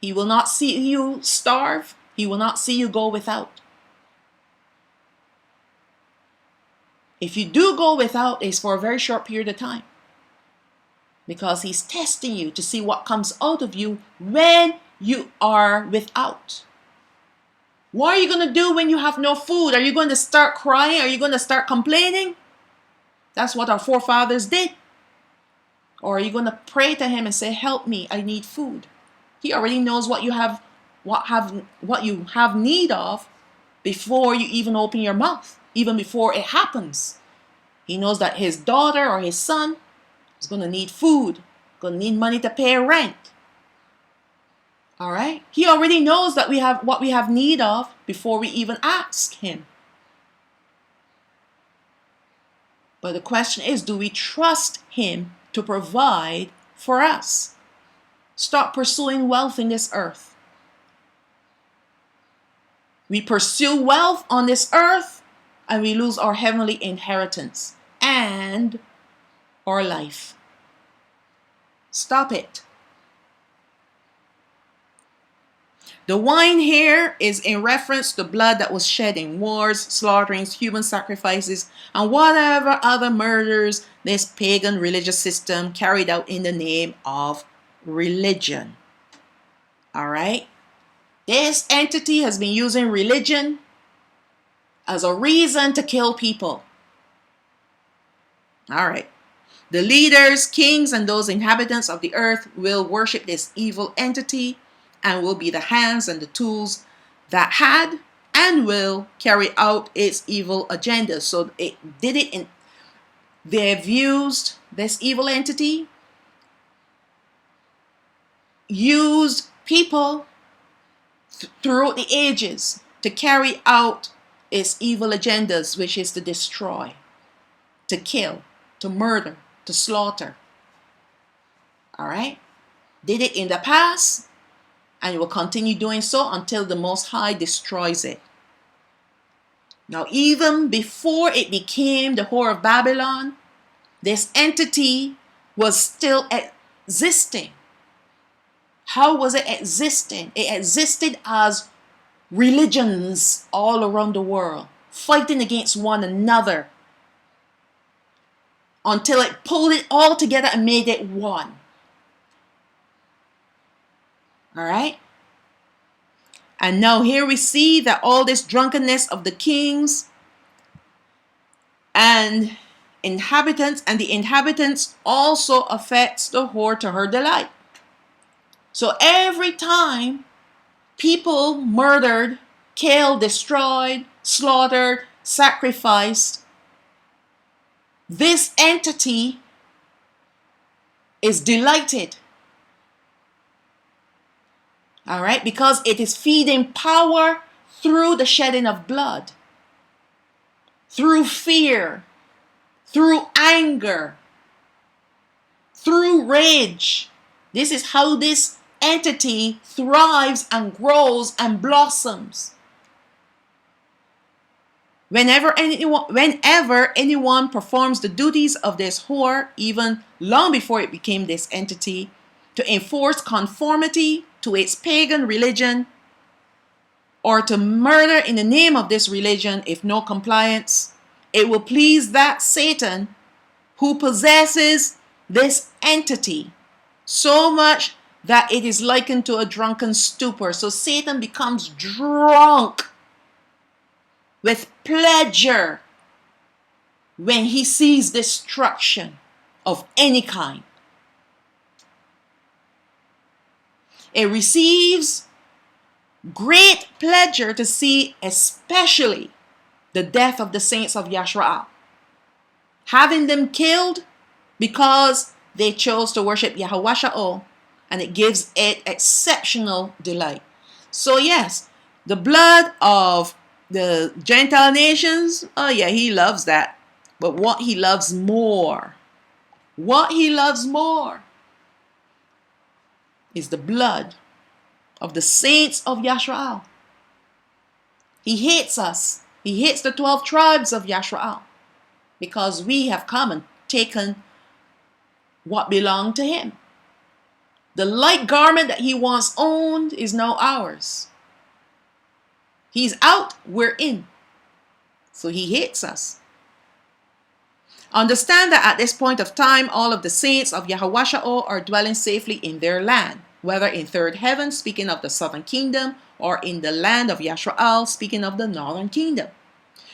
He will not see you starve. He will not see you go without. If you do go without, it's for a very short period of time. Because he's testing you to see what comes out of you when you are without. What are you going to do when you have no food? Are you going to start crying? Are you going to start complaining? That's what our forefathers did. Or are you going to pray to him and say, help me, I need food? He already knows what you have need of before you even open your mouth, even before it happens. He knows that his daughter or his son is going to need food, going to need money to pay rent. All right? He already knows that we have what we have need of before we even ask him. But the question is, do we trust him to provide for us? Stop pursuing wealth in this earth. We pursue wealth on this earth and we lose our heavenly inheritance and our life. Stop it. The wine here is in reference to blood that was shed in wars, slaughterings, human sacrifices, and whatever other murders this pagan religious system carried out in the name of religion. All right? This entity has been using religion as a reason to kill people. All right. The leaders, kings, and those inhabitants of the earth will worship this evil entity and will be the hands and the tools that had and will carry out its evil agenda. So it did it in, they've used this evil entity, used people throughout the ages to carry out its evil agendas, which is to destroy, to kill, to murder, to slaughter. All right? Did it in the past, and will continue doing so until the Most High destroys it. Now, even before it became the Whore of Babylon, this entity was still existing. How was it existing? It existed as religions all around the world, fighting against one another until it pulled it all together and made it one. All right? And now here we see that all this drunkenness of the kings and inhabitants, and the inhabitants also affects the whore to her delight. So every time people murdered, killed, destroyed, slaughtered, sacrificed, this entity is delighted All right, because it is feeding power through the shedding of blood, through fear, through anger, through rage. This is how this entity thrives and grows and blossoms. Whenever anyone performs the duties of this whore, even long before it became this entity, to enforce conformity to its pagan religion, or to murder in the name of this religion if no compliance, it will please that Satan who possesses this entity so much that it is likened to a drunken stupor. So Satan becomes drunk with pleasure when he sees destruction of any kind. It receives great pleasure to see especially the death of the saints of Yashua, having them killed because they chose to worship Yahweh Sha'ol, and it gives it exceptional delight. So yes, the blood of the Gentile nations, oh yeah, he loves that. But what he loves more is the blood of the saints of Yashua. He hates us. He hates the 12 tribes of Yashua because we have come and taken what belonged to him. The light garment that he once owned is now ours. He's out, we're in. So he hates us. Understand that at this point of time, all of the saints of Yahweh Sha'ol are dwelling safely in their land, whether in third heaven, speaking of the southern kingdom, or in the land of Yashrael, speaking of the northern kingdom.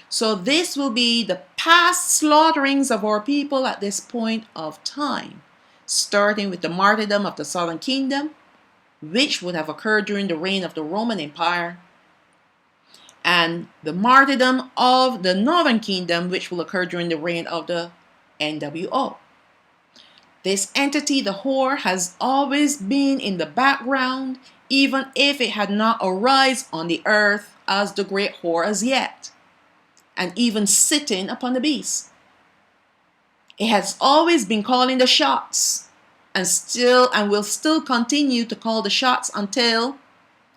So this will be the past slaughterings of our people at this point of time, starting with the martyrdom of the southern kingdom, which would have occurred during the reign of the Roman Empire, and the martyrdom of the northern kingdom, which will occur during the reign of the NWO. This entity, the whore, has always been in the background, even if it had not arisen on the earth as the great whore as yet, and even sitting upon the beast. It has always been calling the shots, and will still continue to call the shots until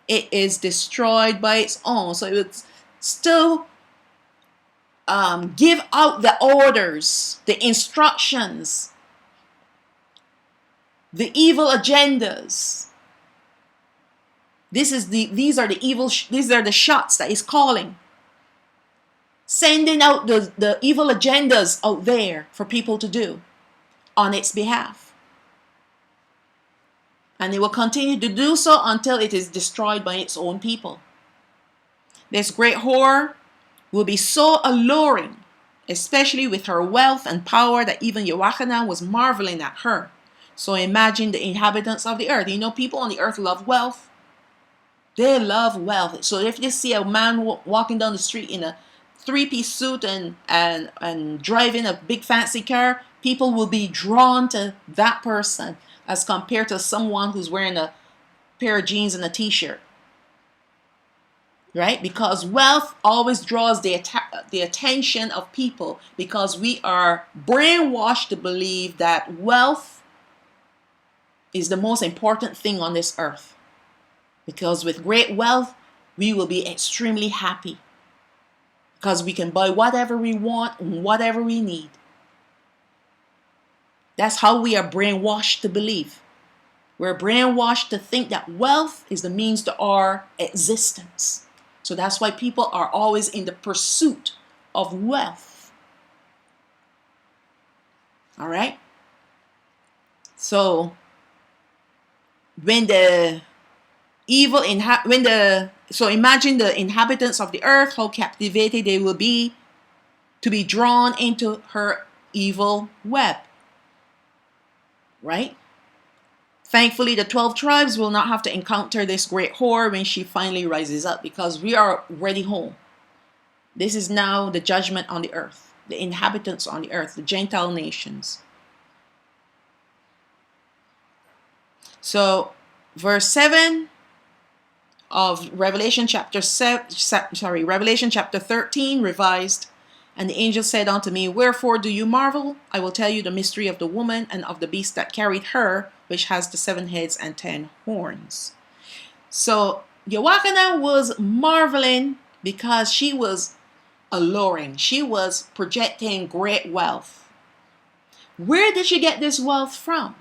it is destroyed by its own. So it would still give out the orders, the instructions, the evil agendas. These are the shots that is calling, sending out the evil agendas out there for people to do on its behalf. And it will continue to do so until it is destroyed by its own people. This great whore will be so alluring, especially with her wealth and power, that even Yochanan was marveling at her. So imagine the inhabitants of the earth. You know, people on the earth love wealth. They love wealth. So if you see a man walking down the street in a three-piece suit and driving a big fancy car, people will be drawn to that person as compared to someone who's wearing a pair of jeans and a t-shirt. Right? Because wealth always draws the attention of people, because we are brainwashed to believe that wealth is the most important thing on this earth. Because with great wealth, we will be extremely happy, because we can buy whatever we want and whatever we need. That's how we are brainwashed to believe. We're brainwashed to think that wealth is the means to our existence. So that's why people are always in the pursuit of wealth. All right? So when the so imagine the inhabitants of the earth, how captivated they will be to be drawn into her evil web. Right? Thankfully, the 12 tribes will not have to encounter this great whore when she finally rises up, because we are already home. This is now the judgment on the earth, the inhabitants on the earth, the Gentile nations. So, verse 7, of Revelation chapter 13 revised. And the angel said unto me, wherefore do you marvel? I will tell you the mystery of the woman and of the beast that carried her, which has the 7 heads and 10 horns. So Yochanan was marveling because she was alluring. She was projecting great wealth. Where did she get this wealth from?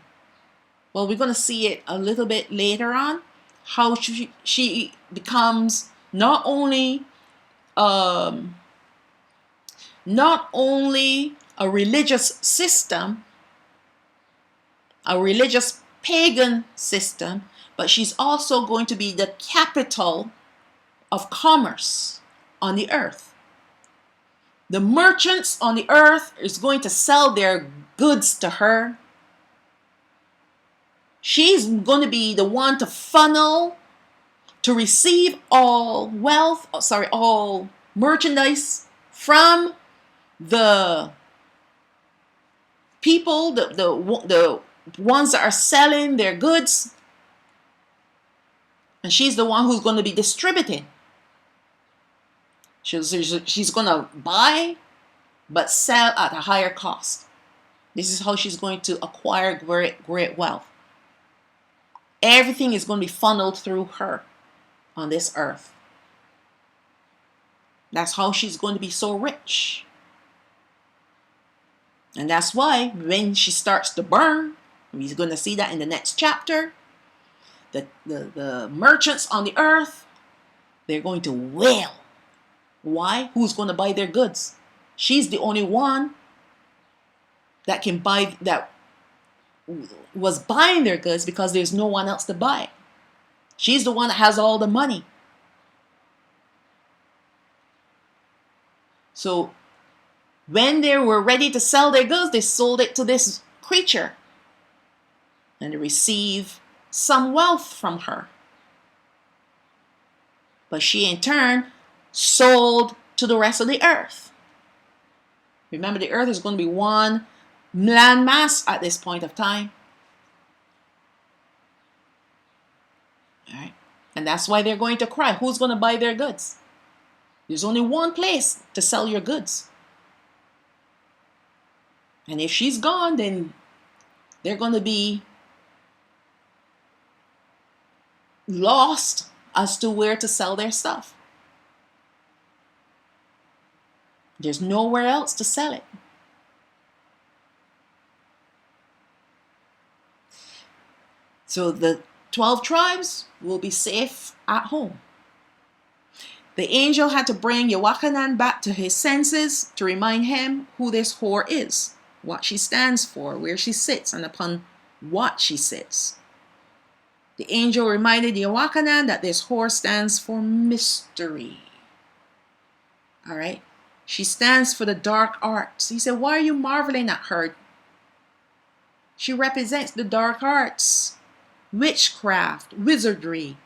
Well, we're going to see it a little bit later on, how she becomes not only a religious system, a religious pagan system, but she's also going to be the capital of commerce on the earth. The merchants on the earth is going to sell their goods to her. She's going to be the one to funnel, to receive all wealth, all merchandise from the people, the ones that are selling their goods. And she's the one who's going to be distributing. She's going to buy, but sell at a higher cost. This is how she's going to acquire great wealth. Everything is going to be funneled through her on this earth. That's how she's going to be so rich. And that's why when she starts to burn, we're going to see that in the next chapter, the merchants on the earth, they're going to wail. Why? Who's going to buy their goods? She's the only one that can buy, that was buying their goods, because there's no one else to buy it. She's the one that has all the money. So when they were ready to sell their goods, they sold it to this creature and they receive some wealth from her. But she in turn sold to the rest of the earth. Remember, the earth is going to be one land mass at this point of time. All right. And that's why they're going to cry. Who's going to buy their goods? There's only one place to sell your goods. And if she's gone, then they're going to be lost as to where to sell their stuff. There's nowhere else to sell it. So the 12 tribes will be safe at home. The angel had to bring Yochanan back to his senses to remind him who this whore is, what she stands for, where she sits, and upon what she sits. The angel reminded Yochanan that this whore stands for mystery. All right? She stands for the dark arts. He said, why are you marveling at her? She represents the dark arts, witchcraft, wizardry,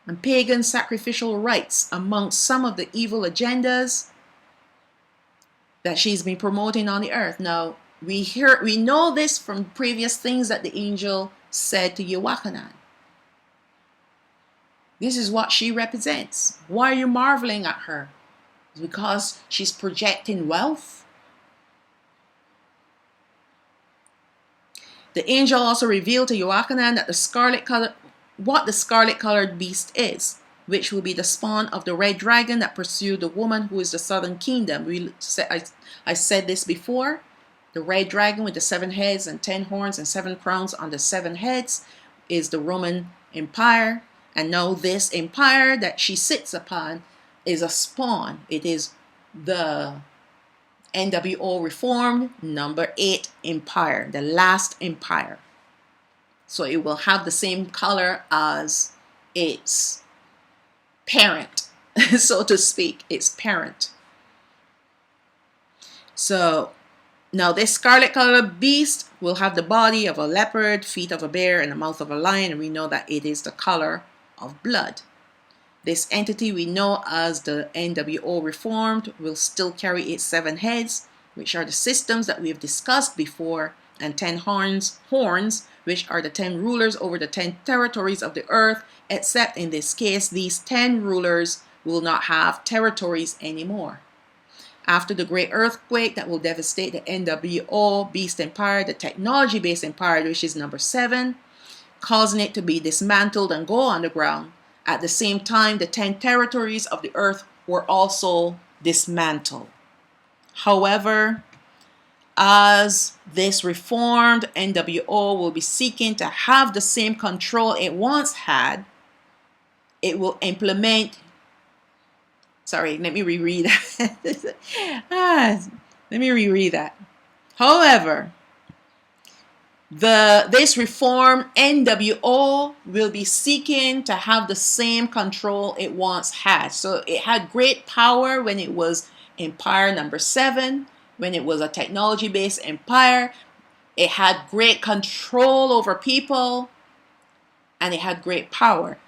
and pagan sacrificial rites amongst some of the evil agendas that she's been promoting on the earth. Now, we know this from previous things that the angel said to Yochanan. This is what she represents. Why are you marveling at her? It's because she's projecting wealth. The angel also revealed to Yochanan that what the scarlet-colored beast is, which will be the spawn of the red dragon that pursued the woman who is the southern kingdom. I said this before. The red dragon with the 7 heads and 10 horns and 7 crowns on the 7 heads is the Roman Empire. And now this empire that she sits upon is a spawn. It is the NWO Reformed number 8 empire, the last empire. So it will have the same color as its parent, so to speak, its parent. So now this scarlet colored beast will have the body of a leopard, feet of a bear, and the mouth of a lion. And we know that it is the color of blood. This entity we know as the NWO Reformed will still carry its 7 heads, which are the systems that we have discussed before and 10 horns, which are the 10 rulers over the 10 territories of the earth, except in this case, these 10 rulers will not have territories anymore. After the great earthquake that will devastate the NWO beast empire, the technology-based empire, which is number 7, causing it to be dismantled and go underground. At the same time, the 10 territories of the earth were also dismantled. However, as this reformed NWO will be seeking to have the same control it once had, it will implement. Sorry, let me reread that. Let me reread that. However, this reformed NWO will be seeking to have the same control it once had. So it had great power when it was empire number 7, when it was a technology-based empire. It had great control over people, and it had great power.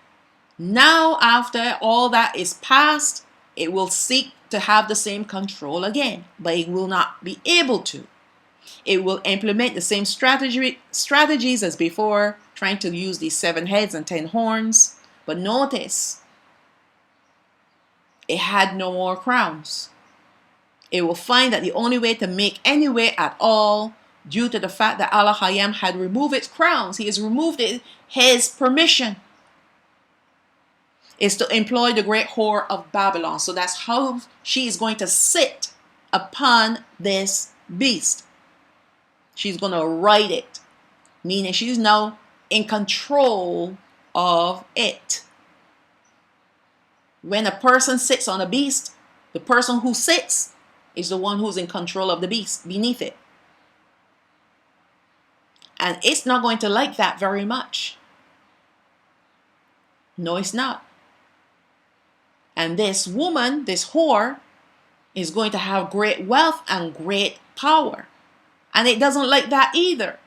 Now, after all that is past, it will seek to have the same control again, but it will not be able to. It will implement the same strategies as before, trying to use these 7 heads and 10 horns. But notice, it had no more crowns. It will find that the only way to make any way at all, due to the fact that Allah Hayam had removed its crowns, he has removed it, his permission, is to employ the great whore of Babylon. So that's how she is going to sit upon this beast. She's going to ride it, meaning she's now in control of it. When a person sits on a beast, the person who sits is the one who's in control of the beast beneath it. And it's not going to like that very much. No, it's not. And this woman, this whore, is going to have great wealth and great power. And it doesn't like that either.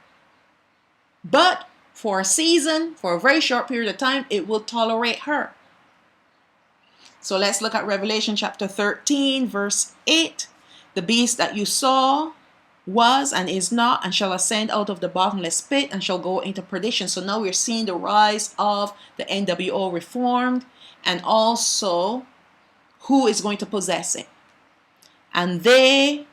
But for a season, for a very short period of time, it will tolerate her. So let's look at Revelation chapter 13, verse 8. The beast that you saw was and is not and shall ascend out of the bottomless pit and shall go into perdition. So now we're seeing the rise of the NWO reformed, and also who is going to possess it. And they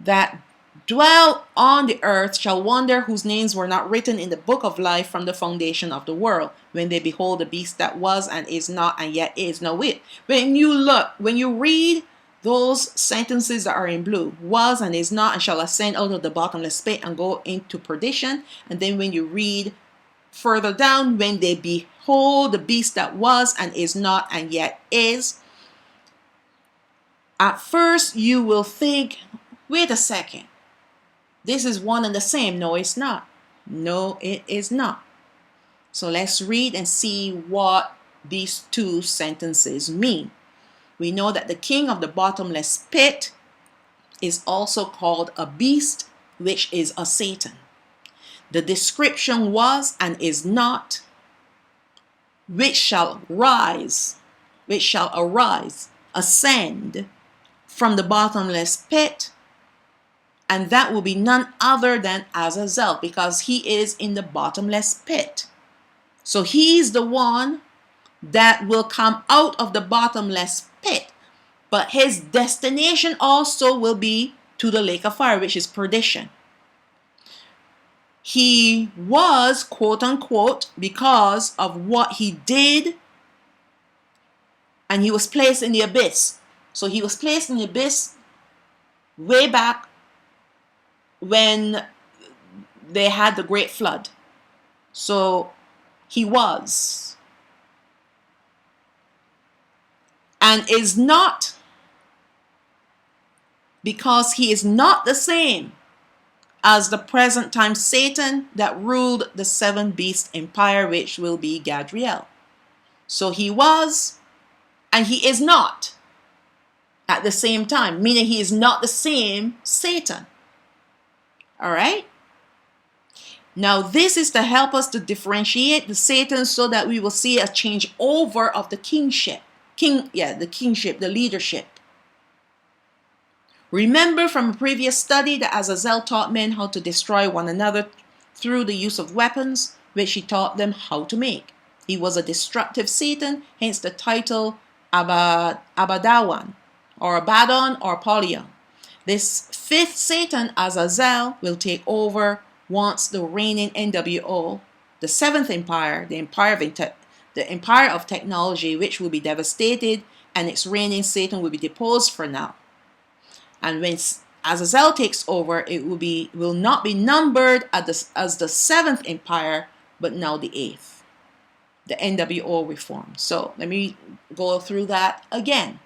that dwell on the earth shall wonder, whose names were not written in the book of life from the foundation of the world, when they behold the beast that was and is not and yet is. Now wait, when you read those sentences that are in blue, was and is not and shall ascend out of the bottomless pit and go into perdition, and then when you read further down, when they behold the beast that was and is not and yet is, at first you will think, wait a second, this is one and the same. No, it's not. No, it is not. So let's read and see what these two sentences mean. We know that the king of the bottomless pit is also called a beast, which is a Satan. The description was and is not, which shall arise, ascend from the bottomless pit, and that will be none other than Azazel, because he is in the bottomless pit. So he's the one that will come out of the bottomless pit, but his destination also will be to the lake of fire, which is perdition. He was, quote unquote, because of what he did, and he was placed in the abyss. So he was placed in the abyss way back when they had the great flood. So he was and is not, because he is not the same as the present time Satan that ruled the 7 beast empire, which will be Gadriel. So he was and he is not at the same time, meaning he is not the same Satan. All right. Now this is to help us to differentiate the Satan, so that we will see a change over of the kingship. The leadership. Remember from a previous study that Azazel taught men how to destroy one another through the use of weapons, which he taught them how to make. He was a destructive Satan, hence the title Abaddon, or Abaddon, or Apollyon. This fifth Satan, Azazel, will take over once the reigning NWO, the seventh empire, the empire of technology, which will be devastated, and its reigning Satan will be deposed for now. And when Azazel takes over, it will not be numbered as the seventh empire, but now the eighth, the NWO reform. So let me go through that again.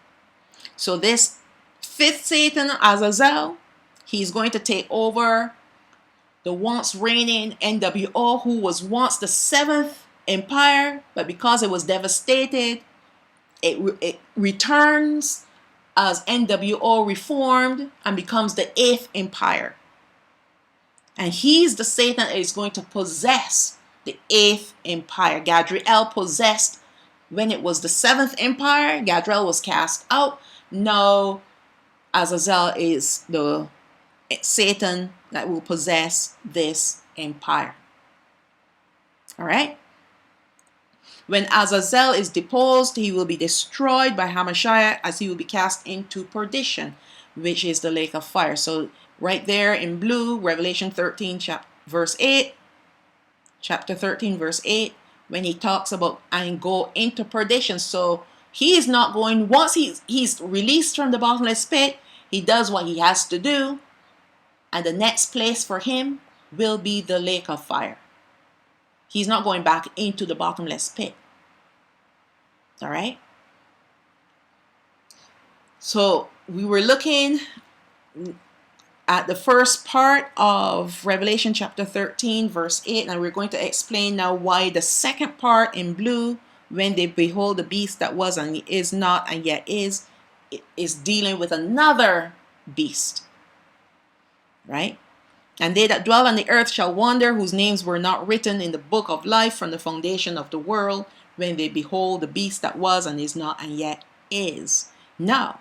So this fifth Satan, Azazel, he's going to take over the once reigning NWO, who was once the seventh empire, but because it was devastated, it returns as NWO reformed and becomes the eighth empire. And he's the Satan that is going to possess the eighth empire. Gadriel possessed when it was the seventh empire. Gadriel was cast out. Now Azazel is the Satan that will possess this empire. All right? When Azazel is deposed, he will be destroyed by Hamashiach, as he will be cast into perdition, which is the lake of fire. So right there in blue, Revelation 13, verse 8, chapter 13, verse 8, when he talks about and go into perdition. So he is not going, once he's released from the bottomless pit, he does what he has to do, and the next place for him will be the lake of fire. He's not going back into the bottomless pit. All right? So we were looking at the first part of Revelation chapter 13, verse 8, and we're going to explain now why the second part in blue, when they behold the beast that was and is not and yet is dealing with another beast. Right? And they that dwell on the earth shall wonder, whose names were not written in the book of life from the foundation of the world, when they behold the beast that was and is not and yet is. Now,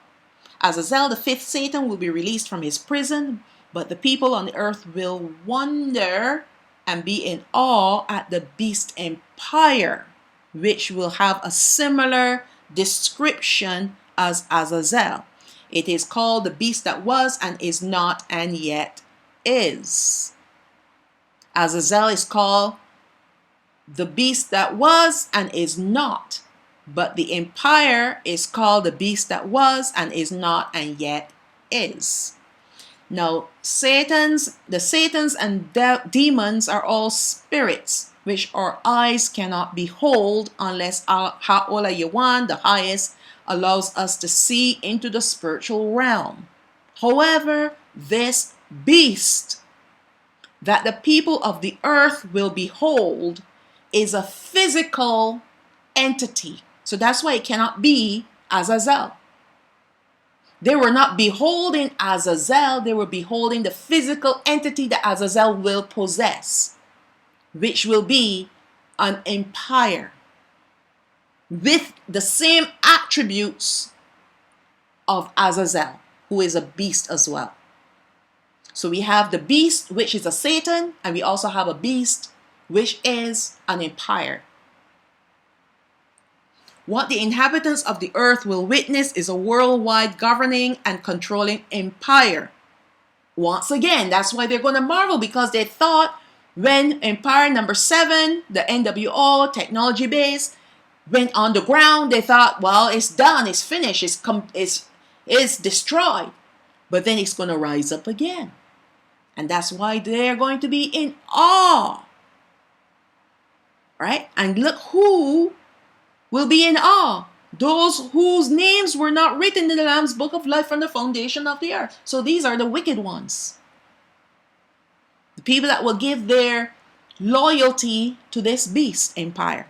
Azazel, the fifth Satan, will be released from his prison, but the people on the earth will wonder and be in awe at the beast empire, which will have a similar description as Azazel. It is called the beast that was and is not and yet is. Azazel is called the beast that was and is not, but the empire is called the beast that was and is not and yet is. Now, the Satans and demons are all spirits, which our eyes cannot behold unless Ha'ola Yawan, the highest, allows us to see into the spiritual realm. However, this beast that the people of the earth will behold is a physical entity. So that's why it cannot be Azazel. They were not beholding Azazel, they were beholding the physical entity that Azazel will possess, which will be an empire with the same attributes of Azazel, who is a beast as well. So we have the beast, which is a Satan, and we also have a beast, which is an empire. What the inhabitants of the earth will witness is a worldwide governing and controlling empire. Once again, that's why they're going to marvel, because they thought when empire number 7, the NWO, technology base, went on the ground, they thought, well, it's done, it's finished, it's destroyed. But then it's going to rise up again. And that's why they're going to be in awe. Right? And look who will be in awe. Those whose names were not written in the Lamb's book of life from the foundation of the earth. So these are the wicked ones. The people that will give their loyalty to this beast empire.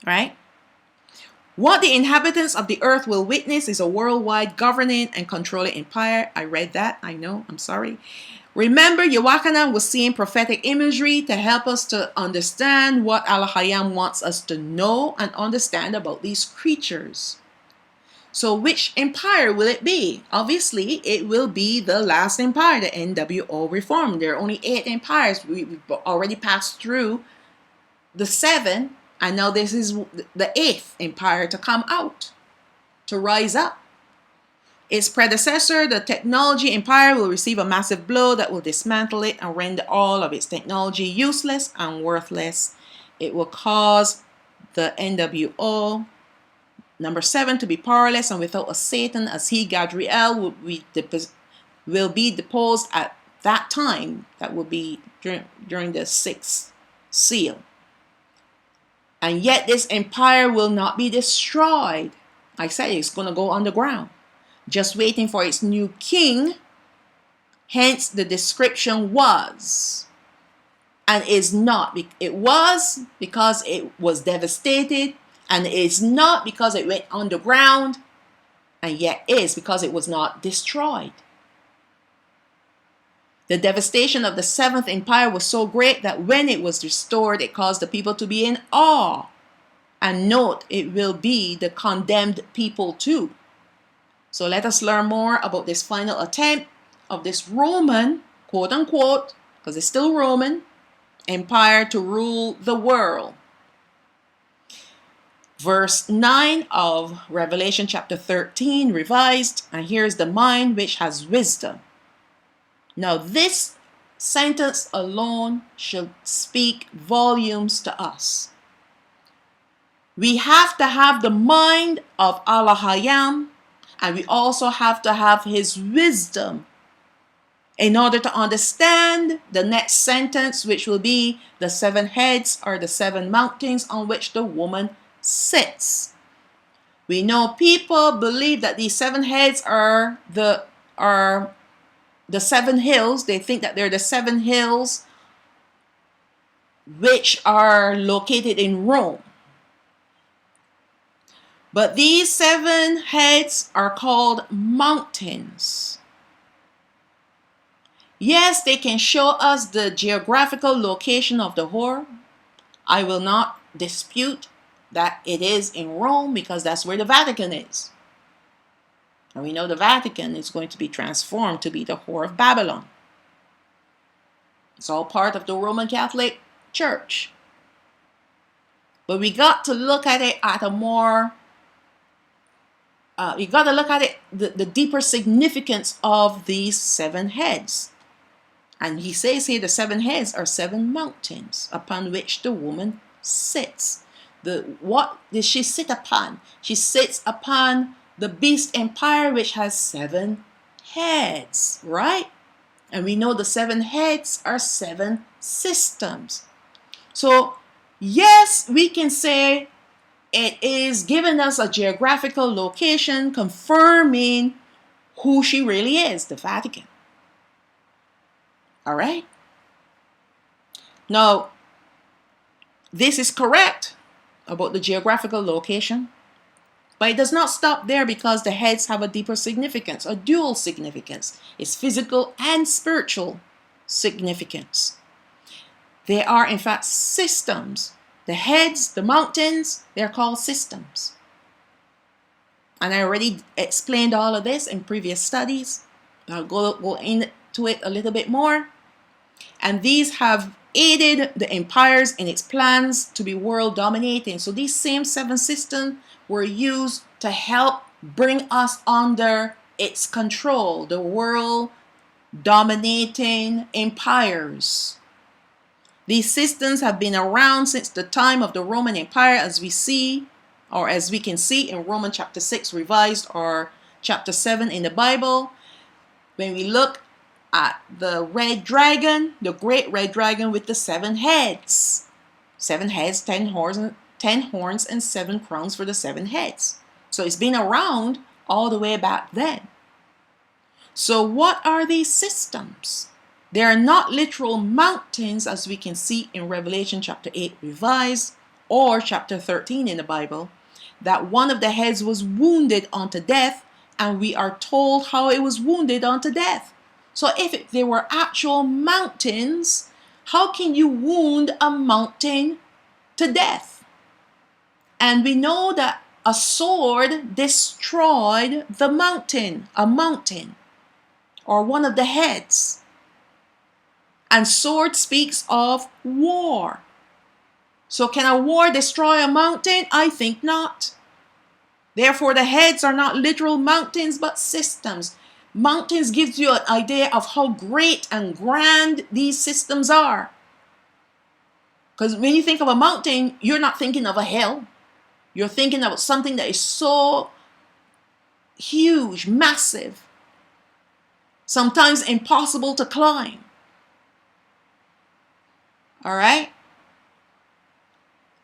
Right? What the inhabitants of the earth will witness is a worldwide governing and controlling empire. I read that. I know. I'm sorry. Remember, Yawachanan was seeing prophetic imagery to help us to understand what Al-Hayam wants us to know and understand about these creatures. So which empire will it be? Obviously, it will be the last empire, the NWO reform. There are only 8 empires. We've already passed through the 7, and now this is the 8th empire to come out, to rise up. Its predecessor, the technology empire, will receive a massive blow that will dismantle it and render all of its technology useless and worthless. It will cause the NWO, number 7, to be powerless and without a Satan, as he, Gadriel, will be deposed at that time. That will be during the 6th seal. And yet this empire will not be destroyed. I said it's going to go underground, just waiting for its new king. Hence the description was and is not. It was because it was devastated, and it is not because it went underground, and yet is because it was not destroyed. The devastation of the 7th empire was so great that when it was restored, it caused the people to be in awe. And note, it will be the condemned people too. So let us learn more about this final attempt of this Roman, quote unquote, because it's still Roman, empire to rule the world. Verse 9 of Revelation chapter 13, revised, and here's the mind which has wisdom. Now this sentence alone should speak volumes to us. We have to have the mind of Allah-Hayam, and we also have to have his wisdom in order to understand the next sentence, which will be the 7 heads or the 7 mountains on which the woman sits. We know people believe that these 7 heads are the 7 hills. They think that they're the 7 hills which are located in Rome. But these 7 heads are called mountains. Yes, they can show us the geographical location of the whore. I will not dispute that it is in Rome, because that's where the Vatican is. And we know the Vatican is going to be transformed to be the whore of Babylon. It's all part of the Roman Catholic Church. But we got to look at it at a more you got to look at it, the deeper significance of these 7 heads. And he says here the 7 heads are 7 mountains upon which the woman sits. What does she sit upon? She sits upon the beast empire, which has 7 heads, right? And we know the 7 heads are 7 systems. So yes, we can say it is giving us a geographical location confirming who she really is, the Vatican. All right? Now, this is correct about the geographical location, but it does not stop there, because the heads have a deeper significance, a dual significance. It's physical and spiritual significance. They are, in fact, systems. The heads, the mountains, they're called systems. And I already explained all of this in previous studies. I'll go into it a little bit more. And these have aided the empires in its plans to be world dominating. So these same 7 systems were used to help bring us under its control, the world dominating empires. These systems have been around since the time of the Roman Empire, as we see, or as we can see in Romans chapter 6 revised, or chapter 7 in the Bible. When we look at the red dragon, the great red dragon with the 7 heads. 7 heads, 10 horns, and 7 crowns for the 7 heads. So it's been around all the way back then. So what are these systems? They are not literal mountains, as we can see in Revelation chapter 8 revised, or chapter 13 in the Bible, that one of the heads was wounded unto death, and we are told how it was wounded unto death. So if they were actual mountains, how can you wound a mountain to death? And we know that a sword destroyed the mountain, a mountain, or one of the heads. And sword speaks of war. So can a war destroy a mountain? I think not. Therefore, the heads are not literal mountains, but systems. Mountains gives you an idea of how great and grand these systems are. Because when you think of a mountain, you're not thinking of a hill. You're thinking of something that is so huge, massive, sometimes impossible to climb. All right?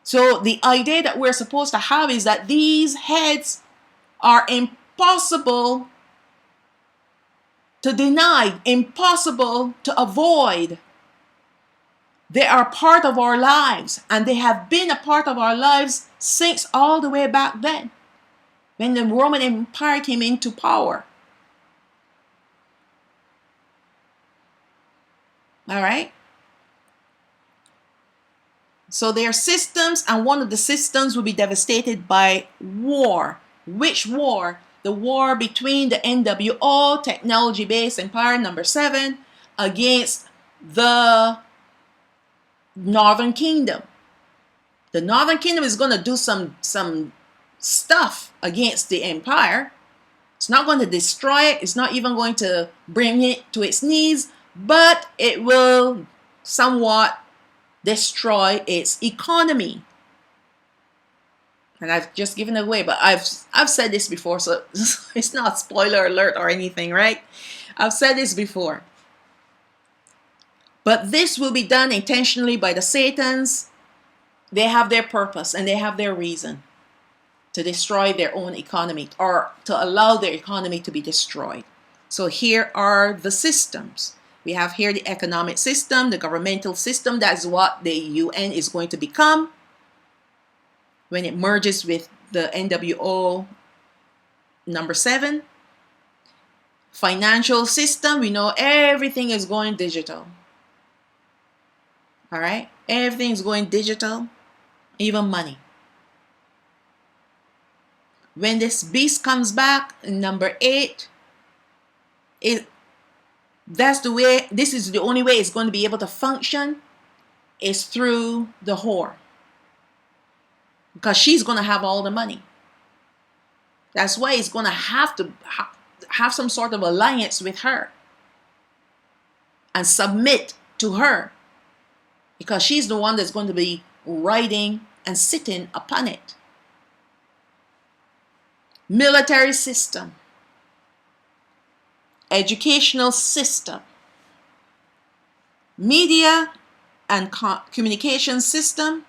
So the idea that we're supposed to have is that these heads are impossible to deny, impossible to avoid. They are part of our lives, and they have been a part of our lives since all the way back then, when the Roman Empire came into power. All right? So there are systems, and one of the systems will be devastated by war. Which war? The war between the NWO, technology-based empire number 7, against the Northern Kingdom. The Northern Kingdom is going to do some stuff against the empire. It's not going to destroy it. It's not even going to bring it to its knees, but it will somewhat destroy its economy. And I've just given it away, but I've said this before, so it's not spoiler alert or anything, right? I've said this before. But this will be done intentionally by the Satans. They have their purpose and they have their reason to destroy their own economy, or to allow their economy to be destroyed. So here are the systems. We have here the economic system, the governmental system. That's what the UN is going to become when it merges with the NWO number 7. Financial system, we know everything is going digital. All right? Everything is going digital, even money. When this beast comes back in number 8, this is the only way it's going to be able to function, is through the whore. Because she's going to have all the money. That's why it's going to have to have some sort of alliance with her and submit to her, because she's the one that's going to be riding and sitting upon it. Military system, educational system, media and communication system,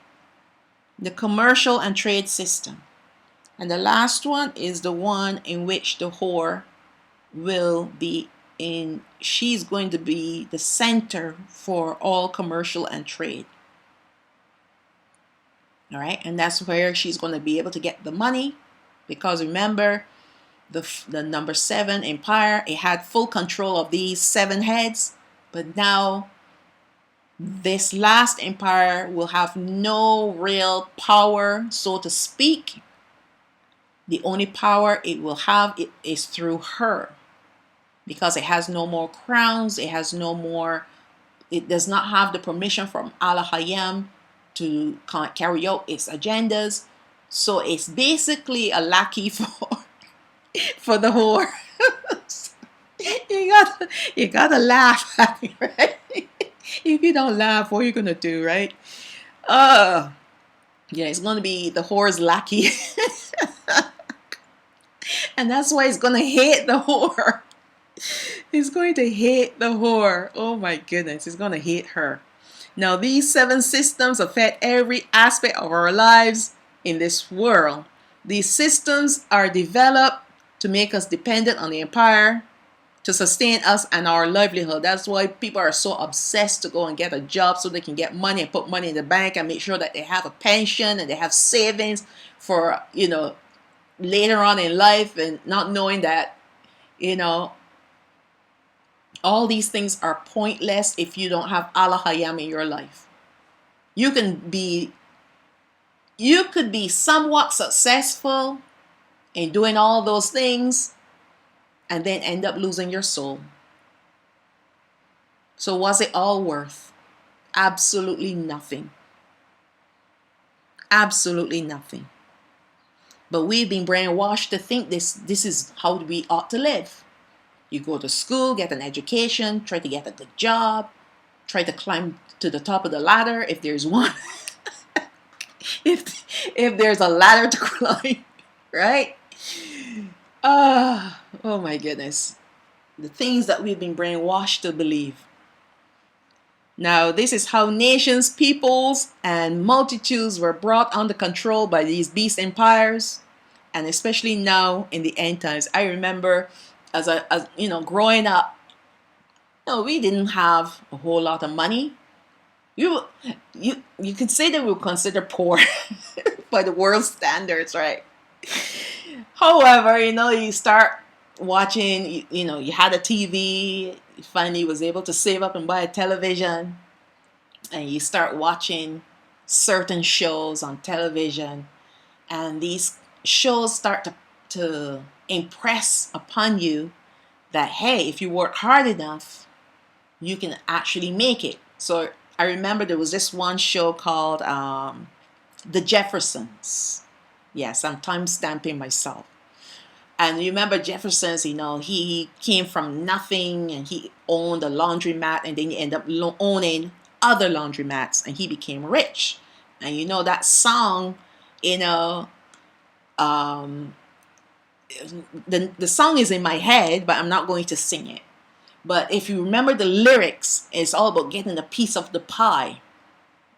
the commercial and trade system. And the last one is the one in which the whore will be in. She's going to be the center for all commercial and trade. All right, and that's where she's going to be able to get the money, because remember, the number 7 empire, it had full control of these 7 heads, but now this last empire will have no real power, so to speak. The only power it will have is through her, because it has no more crowns, it has no more, it does not have the permission from Allah Hayam to carry out its agendas. So it's basically a lackey for the whore. you gotta laugh at me, right? If you don't laugh, what are you gonna do, right? Yeah, it's gonna be the whore's lackey. And that's why it's gonna hate the whore. It's going to hate the whore. Oh my goodness, it's gonna hate her. Now, these 7 systems affect every aspect of our lives in this world. These systems are developed to make us dependent on the empire, to sustain us and our livelihood. That's why people are so obsessed to go and get a job so they can get money and put money in the bank and make sure that they have a pension and they have savings for, later on in life, and not knowing that, all these things are pointless if you don't have Allah Hayam in your life. You can You could be somewhat successful in doing all those things and then end up losing your soul. So was it all worth? Absolutely nothing. Absolutely nothing. But we've been brainwashed to think this is how we ought to live. You go to school, get an education, try to get a good job, try to climb to the top of the ladder if there's one. if there's a ladder to climb, right? Oh my goodness. The things that we've been brainwashed to believe. Now, this is how nations, peoples, and multitudes were brought under control by these beast empires, and especially now in the end times. I remember, as growing up, we didn't have a whole lot of money. You could say that we were considered poor by the world standards, right? However, you start watching, you had a TV, you finally was able to save up and buy a television, and you start watching certain shows on television, and these shows start to impress upon you that, hey, if you work hard enough, you can actually make it. So I remember there was this one show called The Jeffersons. Yes, I'm time stamping myself. And you remember Jefferson's, he came from nothing and he owned a laundromat, and then he ended up owning other laundromats and he became rich. And that song, the song is in my head, but I'm not going to sing it. But if you remember the lyrics, it's all about getting a piece of the pie,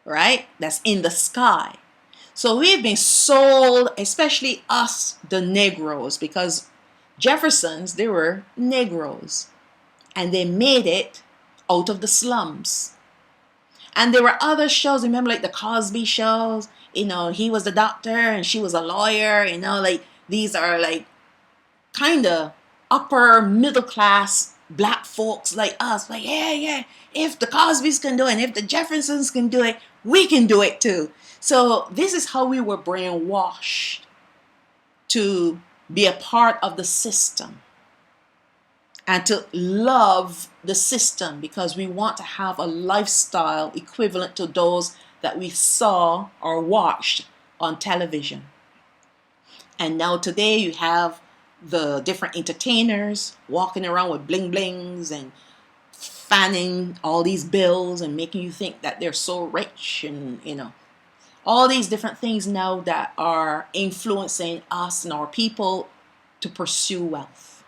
right? That's in the sky. So we've been sold, especially us, the Negroes, because Jeffersons, they were Negroes. And they made it out of the slums. And there were other shows, remember, like the Cosby shows, he was the doctor and she was a lawyer, like these are like kind of upper middle class black folks like us, like, yeah, if the Cosbys can do it, and if the Jeffersons can do it, we can do it too. So this is how we were brainwashed to be a part of the system and to love the system because we want to have a lifestyle equivalent to those that we saw or watched on television. And now today you have the different entertainers walking around with bling blings and fanning all these bills and making you think that they're so rich, and all these different things now that are influencing us and our people to pursue wealth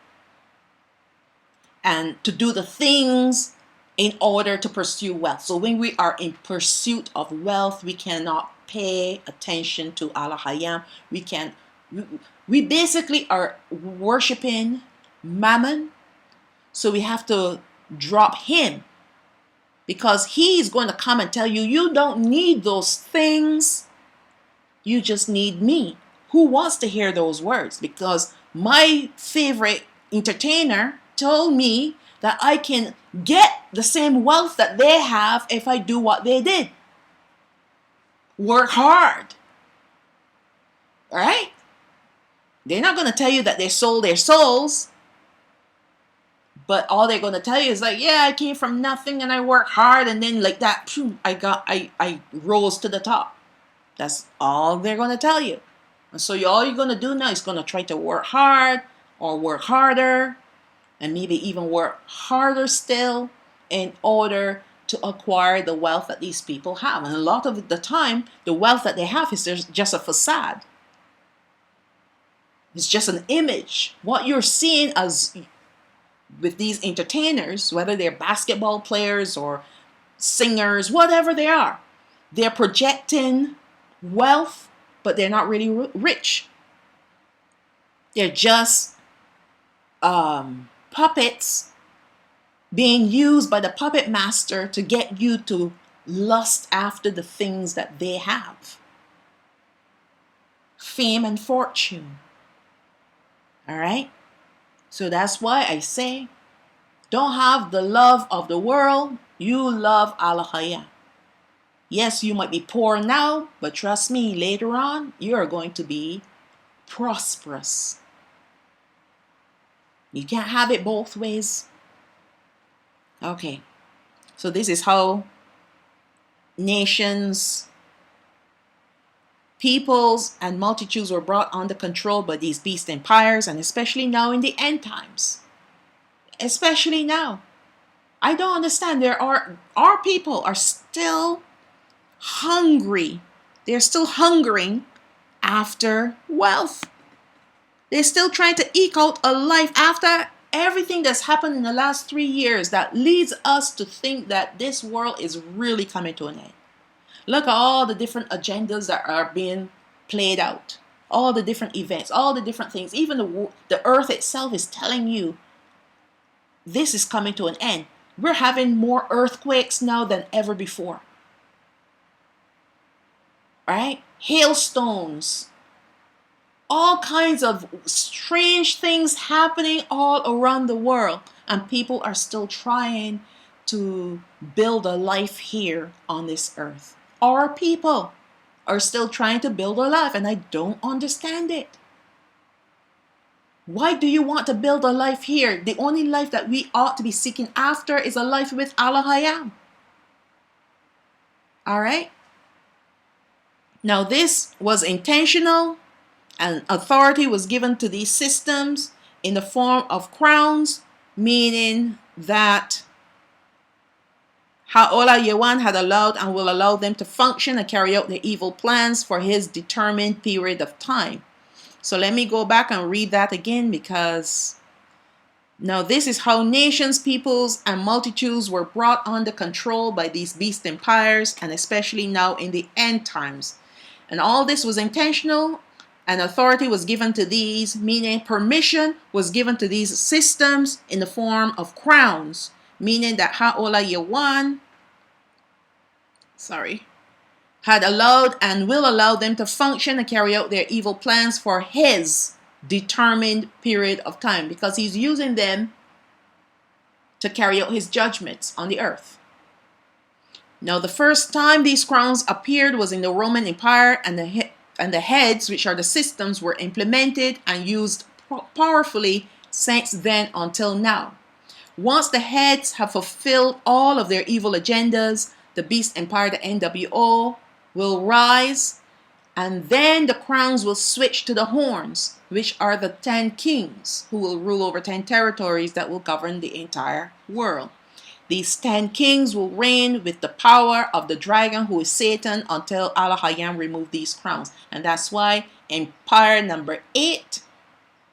and to do the things in order to pursue wealth. So when we are in pursuit of wealth, we cannot pay attention to Allah Hayam. We basically are worshiping Mammon, so we have to drop him because he's going to come and tell you, you don't need those things, you just need me. Who wants to hear those words? Because my favorite entertainer told me that I can get the same wealth that they have if I do what they did. Work hard. All right? They're not going to tell you that they sold their souls, but all they're going to tell you is like, yeah, I came from nothing and I worked hard, and then like that, I rose to the top. That's all they're going to tell you. And so all you're going to do now is going to try to work hard or work harder and maybe even work harder still in order to acquire the wealth that these people have. And a lot of the time, the wealth that they have is just a facade. It's just an image. What you're seeing as with these entertainers, whether they're basketball players or singers, whatever they are, they're projecting wealth, but they're not really rich. They're just puppets being used by the puppet master to get you to lust after the things that they have. Fame and fortune. All right? So that's why I say, don't have the love of the world, you love Allah Hayam. Yes, you might be poor now, but trust me, later on, you are going to be prosperous. You can't have it both ways. Okay, so this is how nations, peoples, and multitudes were brought under control by these beast empires, and especially now in the end times. Especially now. I don't understand. Our people are still hungry. They're still hungering after wealth. They're still trying to eke out a life after everything that's happened in the last 3 years that leads us to think that this world is really coming to an end. Look at all the different agendas that are being played out, all the different events, all the different things. Even the earth itself is telling you this is coming to an end. We're having more earthquakes now than ever before. Right? Hailstones, all kinds of strange things happening all around the world, and people are still trying to build a life here on this earth. Our people are still trying to build a life, and I don't understand it. Why do you want to build a life here? The only life that we ought to be seeking after is a life with Allah. All right? Now, this was intentional, and authority was given to these systems in the form of crowns, meaning that Ha'olah Yawan had allowed and will allow them to function and carry out their evil plans for his determined period of time. So let me go back and read that again, because now this is how nations, peoples, and multitudes were brought under control by these beast empires, and especially now in the end times. And all this was intentional, and authority was given to these, meaning permission was given to these systems in the form of crowns, meaning that Ha'olah Yawan, had allowed and will allow them to function and carry out their evil plans for his determined period of time, because he's using them to carry out his judgments on the earth. Now, the first time these crowns appeared was in the Roman Empire, and the heads, which are the systems, were implemented and used powerfully since then until now. Once the heads have fulfilled all of their evil agendas, the beast empire, the NWO, will rise, and then the crowns will switch to the horns, which are the 10 kings who will rule over 10 territories that will govern the entire world. These 10 kings will reign with the power of the dragon, who is Satan, until Allah remove these crowns. And that's why empire number 8,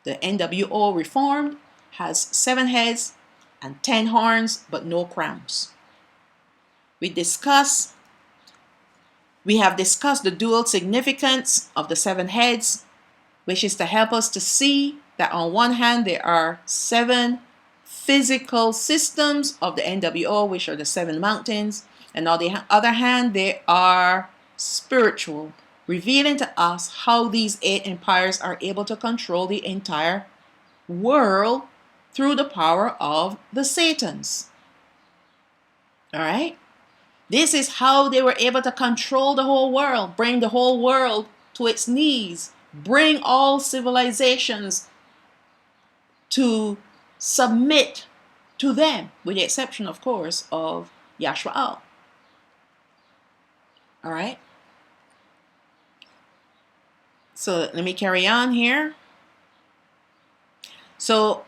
the NWO reformed, has 7 heads and 10 horns, but no crowns. We have discussed the dual significance of the 7 heads, which is to help us to see that on one hand there are 7 physical systems of the NWO, which are the 7 mountains, and on the other hand they are spiritual, revealing to us how these 8 empires are able to control the entire world through the power of the Satans. All right? This is how they were able to control the whole world, bring the whole world to its knees, bring all civilizations to submit to them, with the exception, of course, of Yashwa'al. All right? So let me carry on here. So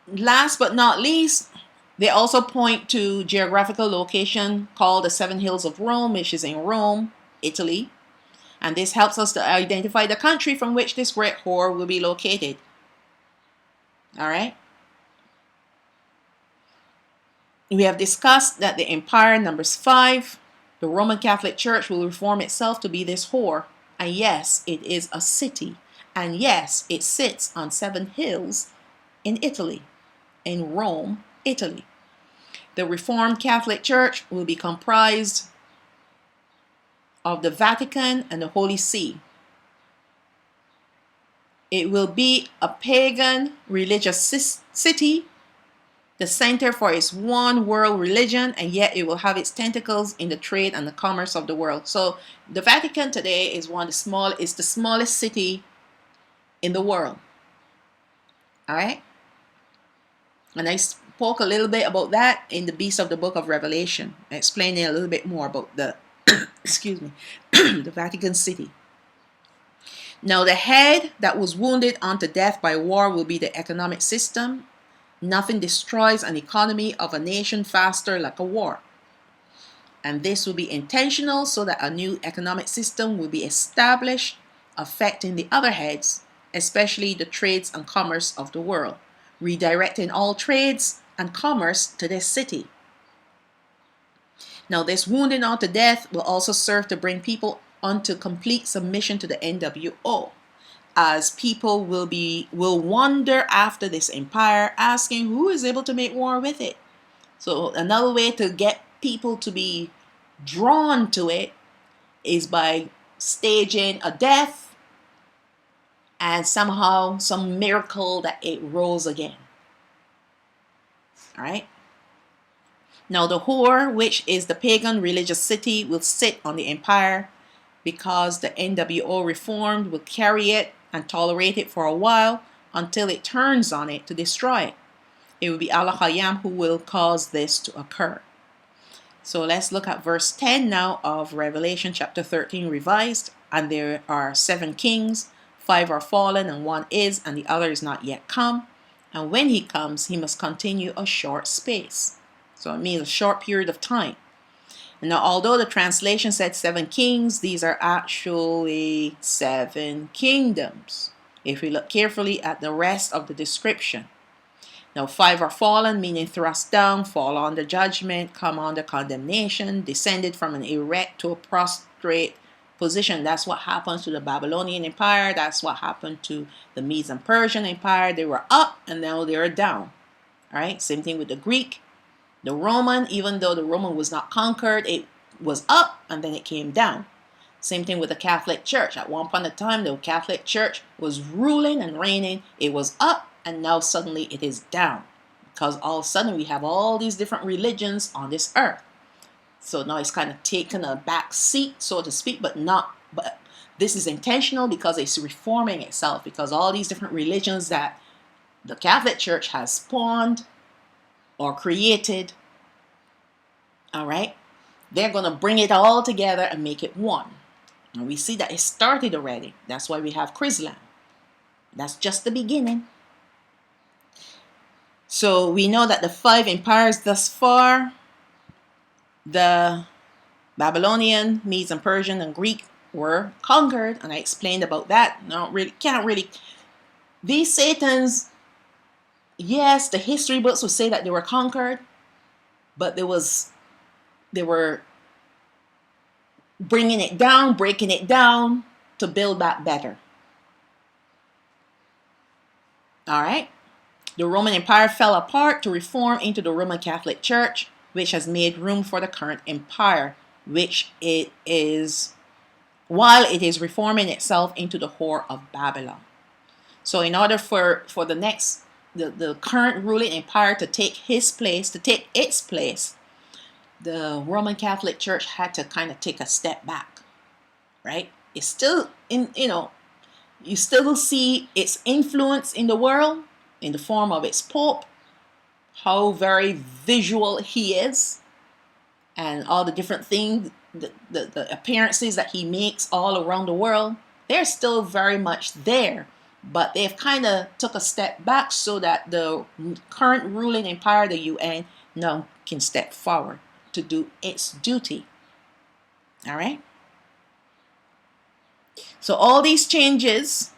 last but not least, they also point to geographical location called the 7 Hills of Rome, which is in Rome, Italy. And this helps us to identify the country from which this great whore will be located. All right? We have discussed that the empire numbers 5. The Roman Catholic Church will reform itself to be this whore. And yes, it is a city. And yes, it sits on 7 hills in Italy, in Rome, Italy. The Reformed Catholic Church will be comprised of the Vatican and the Holy See. It will be a pagan religious city the center for its one world religion, and yet it will have its tentacles in the trade and the commerce of the world. So the Vatican today is the smallest city in the world. All right. And I spoke a little bit about that in the Beast of the Book of Revelation, explaining a little bit more about the, excuse me, the Vatican City. Now, the head that was wounded unto death by war will be the economic system. Nothing destroys an economy of a nation faster like a war. And this will be intentional so that a new economic system will be established, affecting the other heads, especially the trades and commerce of the world, redirecting all trades and commerce to this city. Now, this wounding unto death will also serve to bring people unto complete submission to the NWO, as people will wander after this empire, asking who is able to make war with it. So another way to get people to be drawn to it is by staging a death and somehow some miracle that it rose again. All right. Now the whore, which is the pagan religious city, will sit on the empire, because the NWO reformed will carry it and tolerate it for a while until it turns on it to destroy it. It will be Allah Khayyam who will cause this to occur. So let's look at verse 10 now of Revelation chapter 13 revised. And there are 7 kings, 5 are fallen and 1 is, and the other is not yet come. And when he comes, he must continue a short space. So it means a short period of time. And now, although the translation said 7 kings, these are actually 7 kingdoms, if we look carefully at the rest of the description. Now, 5 are fallen, meaning thrust down, fall under judgment, come under condemnation, descended from an erect to a prostrate position. That's what happens to the Babylonian Empire. That's what happened to the Medes and Persian Empire. They were up and now they are down. All right, same thing with the Greek. The Roman, even though the Roman was not conquered, it was up and then it came down. Same thing with the Catholic Church. At one point in time, the Catholic Church was ruling and reigning. It was up and now suddenly it is down. Because all of a sudden we have all these different religions on this earth. So now it's kind of taken a back seat, so to speak, but this is intentional because it's reforming itself. Because all these different religions that the Catholic Church has spawned or created, all right, they're going to bring it all together and make it one. And we see that it started already. That's why we have Chrislam. That's just the beginning. So we know that the 5 empires thus far, the Babylonian, Medes and Persian and Greek, were conquered, and I explained about that. These Satans, yes, the history books would say that they were conquered, but they were bringing it down, breaking it down to build back better. All right. The Roman Empire fell apart to reform into the Roman Catholic Church, which has made room for the current empire, which it is, while it is reforming itself into the whore of Babylon. So in order for the current ruling empire to take its place, the Roman Catholic Church had to kind of take a step back, right? It's still you still see its influence in the world in the form of its Pope, how very visual he is, and all the different things, the appearances that he makes all around the world. They're still very much there. But they've kind of took a step back so that the current ruling empire, the UN, now can step forward to do its duty. All right? So all these changes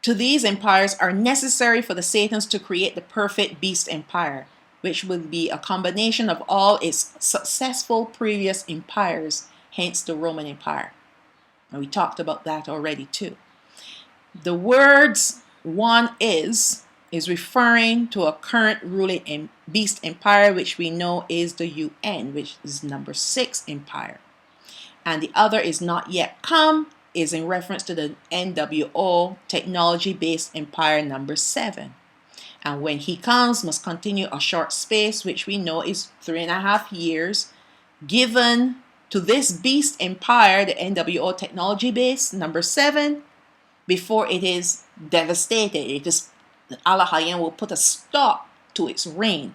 to these empires are necessary for the Satans to create the perfect beast empire, which will be a combination of all its successful previous empires, hence the Roman Empire. And we talked about that already too. The words one is referring to a current ruling beast empire, which we know is the UN, which is number 6 empire. And the other is not yet come, is in reference to the NWO, technology-based empire number 7. And when he comes, must continue a short space, which we know is 3.5 years, given to this beast empire, the NWO technology base, number 7, before it is devastated. It is Allah will put a stop to its reign.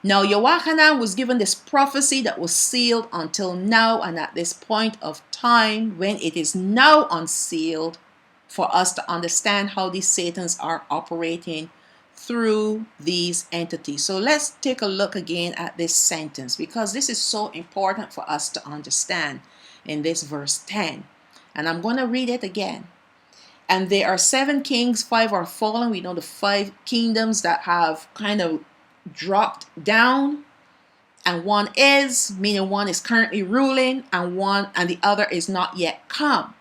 Now Yohanan was given this prophecy that was sealed until now, and at this point of time, when it is now unsealed, for us to understand how these Satans are operating through these entities. So let's take a look again at this sentence, because this is so important for us to understand in this verse 10. And I'm going to read it again. And there are 7 kings, 5 are fallen. We know the 5 kingdoms that have kind of dropped down, and one is, meaning one is currently ruling, and the other is not yet come.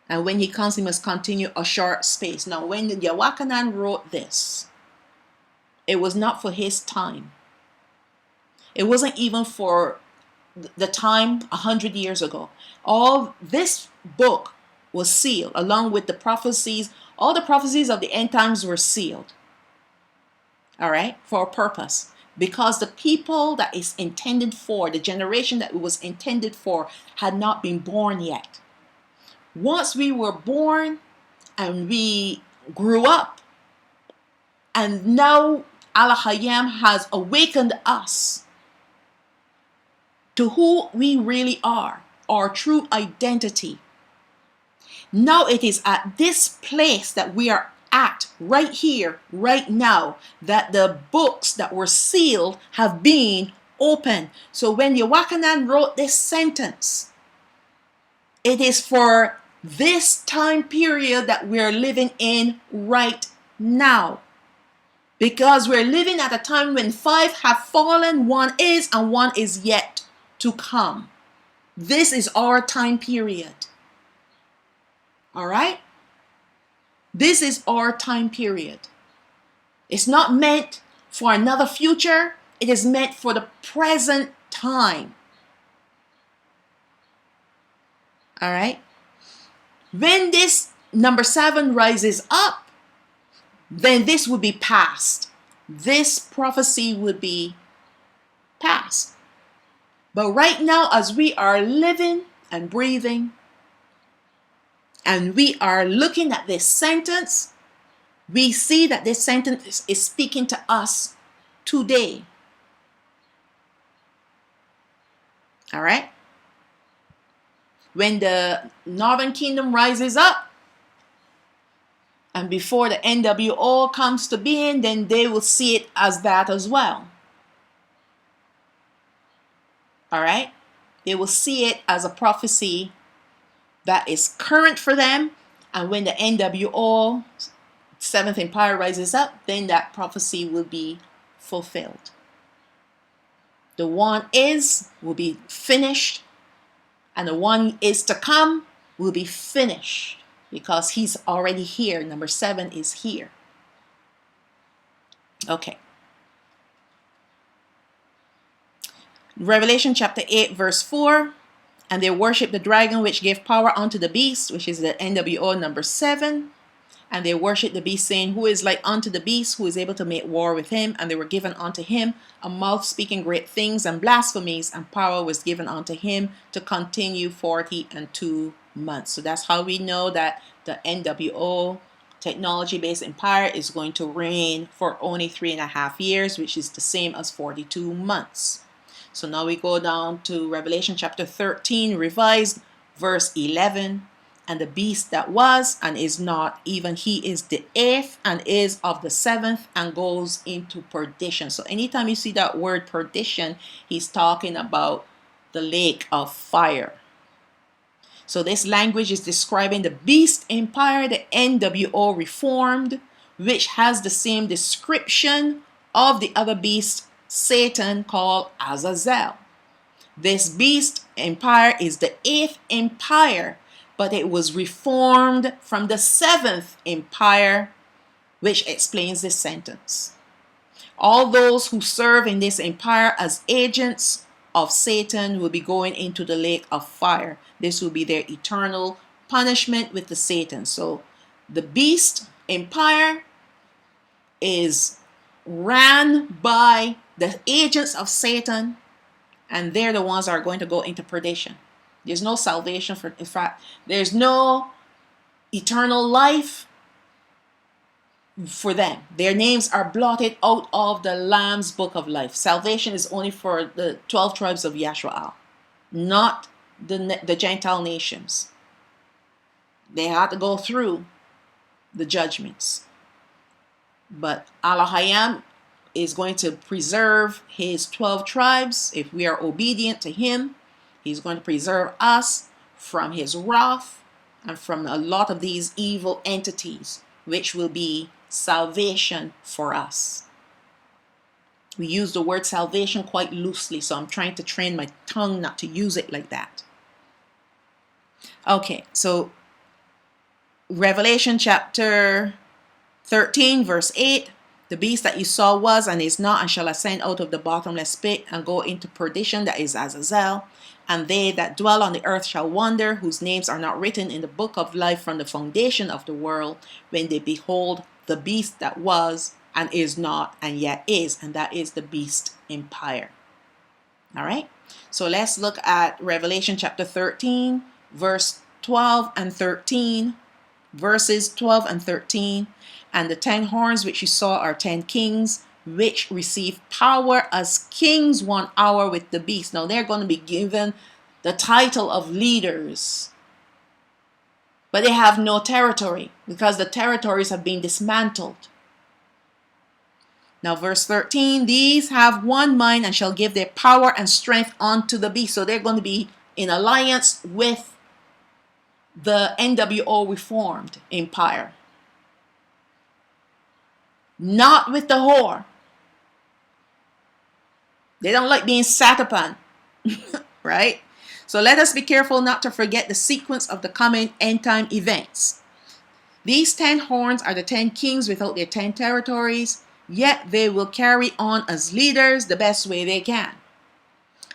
And when he comes, he must continue a short space. Now, when Yawachanan wrote this, it was not for his time. It wasn't even for the time 100 years ago. All this book was sealed, along with the prophecies. All the prophecies of the end times were sealed. All right, for a purpose. Because the people that is intended for, the generation that it was intended for, had not been born yet. Once we were born and we grew up, and now Allah has awakened us to who we really are, our true identity. Now it is at this place that we are at right here, right now, that the books that were sealed have been opened. So when Yohanan wrote this sentence, it is for this time period that we're living in right now. Because we're living at a time when 5 have fallen, 1 is, and 1 is yet to come. This is our time period. All right? This is our time period. It's not meant for another future. It is meant for the present time. All right? When this number 7 rises up, then this would be past. This prophecy would be past. But right now, as we are living and breathing, and we are looking at this sentence, we see that this sentence is speaking to us today. All right? When the Northern Kingdom rises up, and before the NWO comes to being, then they will see it as that as well. All right? They will see it as a prophecy that is current for them. And when the NWO, 7th Empire, rises up, then that prophecy will be fulfilled. The 1 is will be finished, and the 1 is to come will be finished, because he's already here. Number 7 is here. Okay. Revelation chapter 8, verse 4. And they worship the dragon which gave power unto the beast, which is the NWO number 7. And they worship the beast, saying, Who is like unto the beast, who is able to make war with him? And they were given unto him a mouth speaking great things and blasphemies, and power was given unto him to continue 42 months. So that's how we know that the NWO technology-based empire is going to reign for only 3.5 years, which is the same as 42 months. So now we go down to Revelation chapter 13, revised, verse 11. And the beast that was and is not, even he is the 8th and is of the 7th and goes into perdition. So anytime you see that word perdition, he's talking about the lake of fire. So this language is describing the beast empire, the NWO reformed, which has the same description of the other beast, Satan, called Azazel. This beast empire is the 8th empire, but it was reformed from the 7th empire, which explains this sentence. All those who serve in this empire as agents of Satan will be going into the lake of fire. This will be their eternal punishment with the Satan. So the beast empire is ran by the agents of Satan, and they're the ones that are going to go into perdition. There's no salvation for, in fact, there's no eternal life for them. Their names are blotted out of the Lamb's book of life. Salvation is only for the 12 tribes of Yashua, not the Gentile nations. They have to go through the judgments. But Elohim is going to preserve his 12 tribes. If we are obedient to him, he's going to preserve us from his wrath and from a lot of these evil entities, which will be salvation for us. We use the word salvation quite loosely, so I'm trying to train my tongue not to use it like that. Okay, so Revelation chapter 13 verse 8, the beast that you saw was and is not and shall ascend out of the bottomless pit and go into perdition, that is Azazel. And they that dwell on the earth shall wonder, whose names are not written in the book of life from the foundation of the world, when they behold the beast that was and is not and yet is, and that is the beast empire. All right, so let's look at Revelation chapter 13 verse 12 and 13. Verses 12 and 13. And the 10 horns which you saw are 10 kings, which receive power as kings 1 hour with the beast. Now they're going to be given the title of leaders, but they have no territory because the territories have been dismantled. Now verse 13, these have one mind and shall give their power and strength unto the beast. So they're going to be in alliance with the NWO Reformed Empire, not with the whore. They don't like being sat upon, right? So let us be careful not to forget the sequence of the coming end time events. These 10 horns are the 10 kings without their 10 territories, yet they will carry on as leaders the best way they can.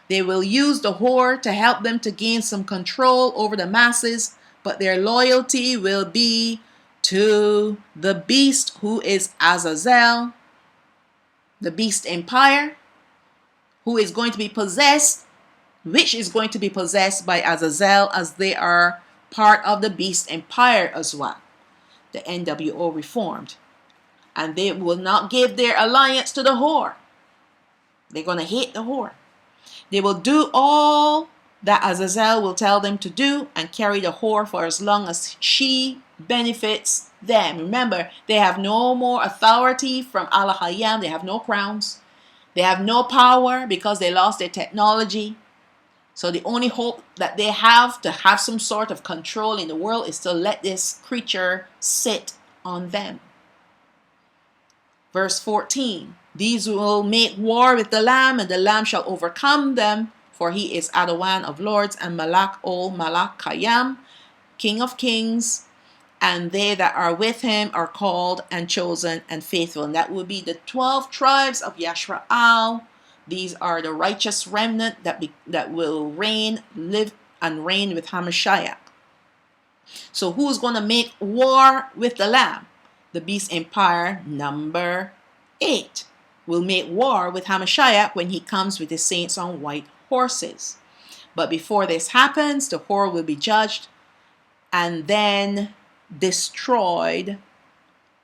They will use the whore to help them to gain some control over the masses, but their loyalty will be to the beast, who is Azazel, the beast empire, who is going to be possessed, which is going to be possessed by Azazel, as they are part of the beast empire as well, the NWO Reformed. And they will not give their alliance to the whore. They're going to hate the whore. They will do all that Azazel will tell them to do and carry the whore for as long as she benefits them. Remember, they have no more authority from Elohim. They have no crowns. They have no power because they lost their technology. So the only hope that they have to have some sort of control in the world is to let this creature sit on them. Verse 14, these will make war with the Lamb, and the Lamb shall overcome them, for he is Adawan of lords and Malak ol Malak Kayam, King of kings, and they that are with him are called and chosen and faithful. And that will be the 12 tribes of Yashraal. These are the righteous remnant that will live and reign with Hamashiach. So who's going to make war with the Lamb? The beast empire, number 8, will make war with Hamashiach when he comes with his saints on white horses. But before this happens, the whore will be judged and then destroyed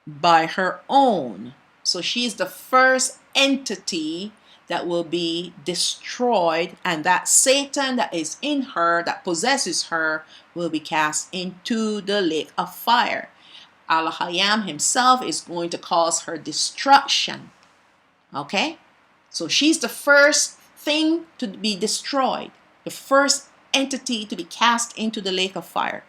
by her own. So she's the first entity that will be destroyed, and that Satan that is in her, that possesses her, will be cast into the lake of fire. Elohim himself is going to cause her destruction. Okay? So she's the first thing to be destroyed, the first entity to be cast into the lake of fire.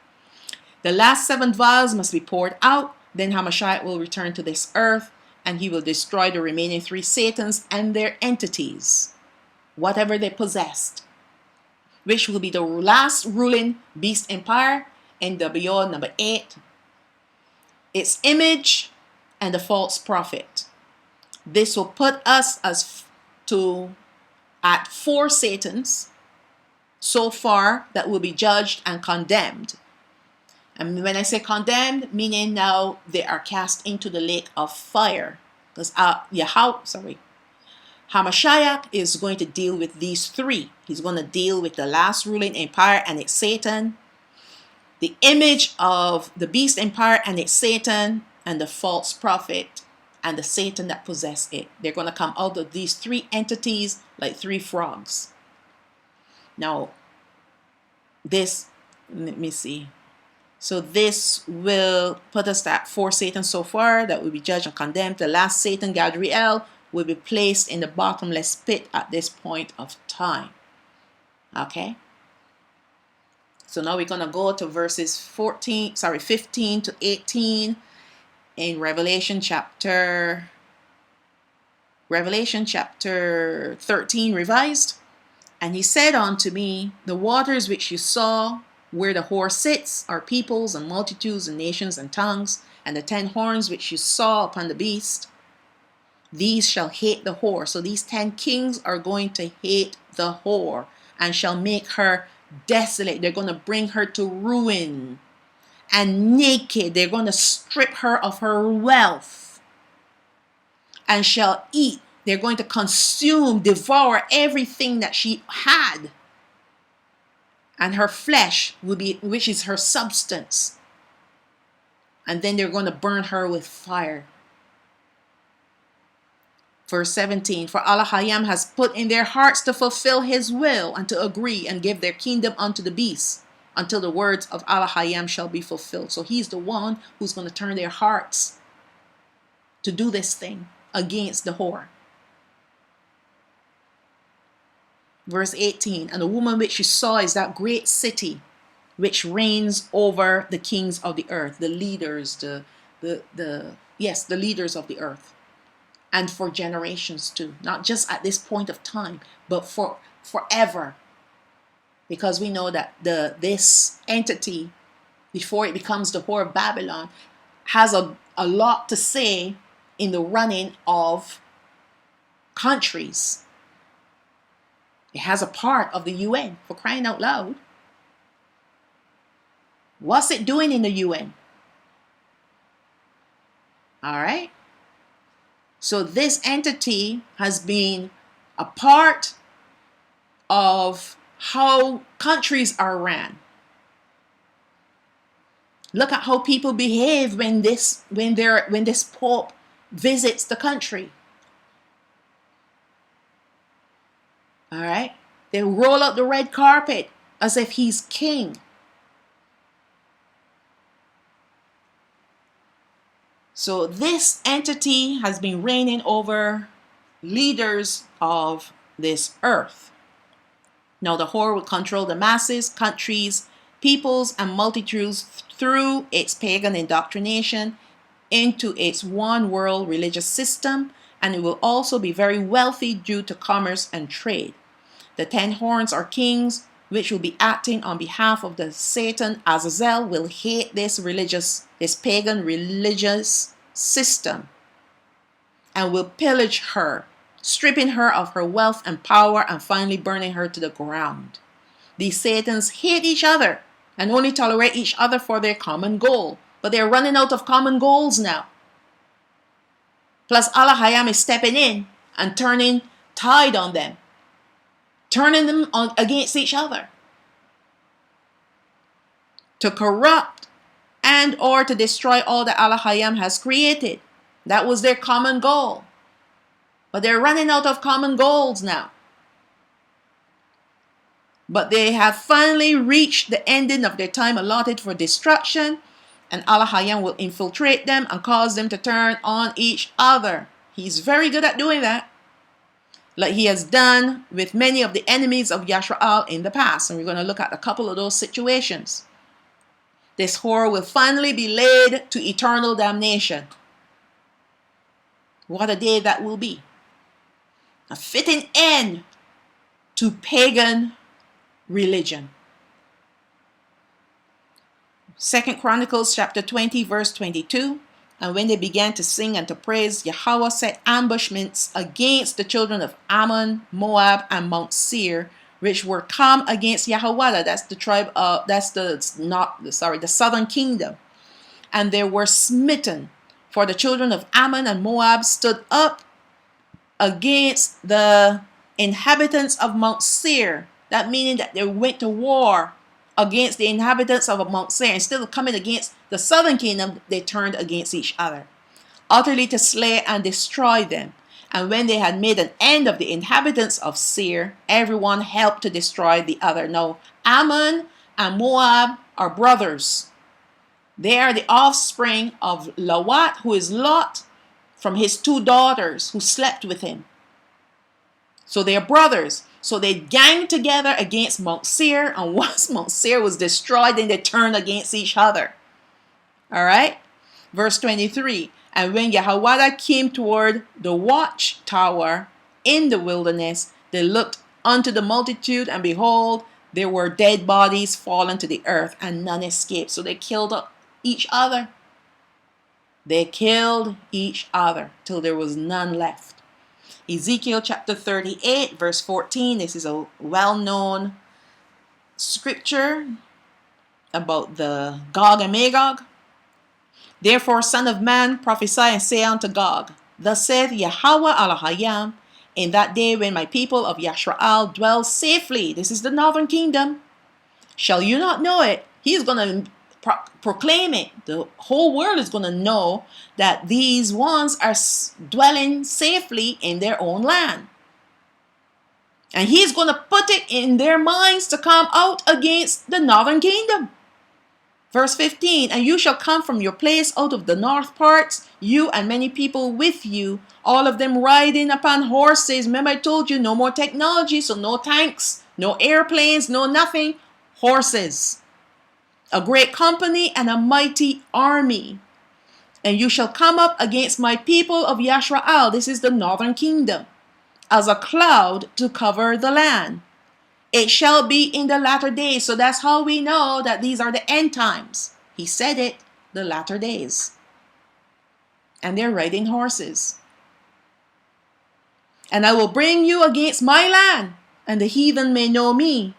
The last 7 vials must be poured out. Then Hamashiach will return to this earth, and he will destroy the remaining 3 Satans and their entities, whatever they possessed, which will be the last ruling beast empire, NWO number 8, its image, and the false prophet. This will put us at 4 Satans so far that will be judged and condemned. And when I say condemned, meaning now they are cast into the lake of fire. Because Hamashiach is going to deal with these three. He's going to deal with the last ruling empire and its Satan, the image of the beast empire and its Satan, and the false prophet and the Satan that possess it. They're going to come out of these three entities like three frogs. Now, let me see. So this will put us at 4 Satans so far that will be judged and condemned. The last Satan, Gadriel, will be placed in the bottomless pit at this point of time. Okay? So now we're going to go to verses 15 to 18 in Revelation chapter 13 revised. And he said unto me, the waters which you saw where the whore sits are peoples and multitudes and nations and tongues, and the 10 horns which you saw upon the beast, these shall hate the whore. So these 10 kings are going to hate the whore and shall make her desolate. They're going to bring her to ruin. And naked, they're going to strip her of her wealth and shall eat. They're going to consume, devour everything that she had. And her flesh will be, which is her substance. And then they're going to burn her with fire. Verse 17, for Allah has put in their hearts to fulfill his will and to agree and give their kingdom unto the beast until the words of Allah shall be fulfilled. So he's the one who's going to turn their hearts to do this thing against the whore. Verse 18, and the woman which you saw is that great city which reigns over the kings of the earth, the leaders, the leaders of the earth. And for generations too, not just at this point of time, but for forever. Because we know that this entity, before it becomes the whore of Babylon, has a lot to say in the running of countries. It has a part of the UN, for crying out loud. What's it doing in the UN? All right. So this entity has been a part of how countries are ran. Look at how people behave when this Pope visits the country. All right? They roll out the red carpet as if he's king. So this entity has been reigning over leaders of this earth. Now the whore will control the masses, countries, peoples, and multitudes through its pagan indoctrination into its one world religious system, and it will also be very wealthy due to commerce and trade. The 10 horns are kings, which will be acting on behalf of the Satan Azazel, will hate this pagan religious system and will pillage her, stripping her of her wealth and power and finally burning her to the ground. These Satans hate each other and only tolerate each other for their common goal. But they're running out of common goals now. Plus Allah is stepping in and turning tide on them. Turning them on against each other. To corrupt and or to destroy all that Allah has created. That was their common goal. But they're running out of common goals now. But they have finally reached the ending of their time allotted for destruction, and Allah will infiltrate them and cause them to turn on each other. He's very good at doing that, like he has done with many of the enemies of Yashrael in the past. And we're going to look at a couple of those situations. This whore will finally be laid to eternal damnation. What a day that will be. A fitting end to pagan religion. 2 Chronicles chapter 20 verse 22. And when they began to sing and to praise, Yahweh set ambushments against the children of Ammon, Moab, and Mount Seir, which were come against Yahweh. That's the tribe of, the southern kingdom. And they were smitten For the children of Ammon and Moab stood up against the inhabitants of Mount Seir. That meaning that they went to war against the inhabitants of Mount Seir. Instead of coming against the southern kingdom, they turned against each other, utterly to slay and destroy them. And when they had made an end of the inhabitants of Seir, everyone helped to destroy the other. Now, Ammon and Moab are brothers. They are the offspring of Lawat, who is Lot, from his two daughters who slept with him. So they are brothers. So they gang together against Mount Seir, and once Mount Seir was destroyed, then they turned against each other. All right? Verse 23. And when Jehoiada came toward the watchtower in the wilderness, they looked unto the multitude, and behold, there were dead bodies fallen to the earth, and none escaped. So they killed each other. They killed each other till there was none left. Ezekiel chapter 38, verse 14. This is a well-known scripture about the Gog and Magog. Therefore, son of man, prophesy and say unto Gog, thus saith Yahweh Elohim, in that day when my people of Yashrael dwell safely, this is the northern kingdom, shall you not know it? He's going to proclaim it. The whole world is going to know that these ones are dwelling safely in their own land. And he's going to put it in their minds to come out against the northern kingdom. Verse 15, and you shall come from your place out of the north parts, you and many people with you, all of them riding upon horses. Remember I told you no more technology, so no tanks, no airplanes, no nothing. Horses. A great company and a mighty army. And you shall come up against my people of Yashrael, this is the northern kingdom, as a cloud to cover the land. It shall be in the latter days. So that's how we know that these are the end times. He said it, the latter days. And they're riding horses. And I will bring you against my land, and the heathen may know me,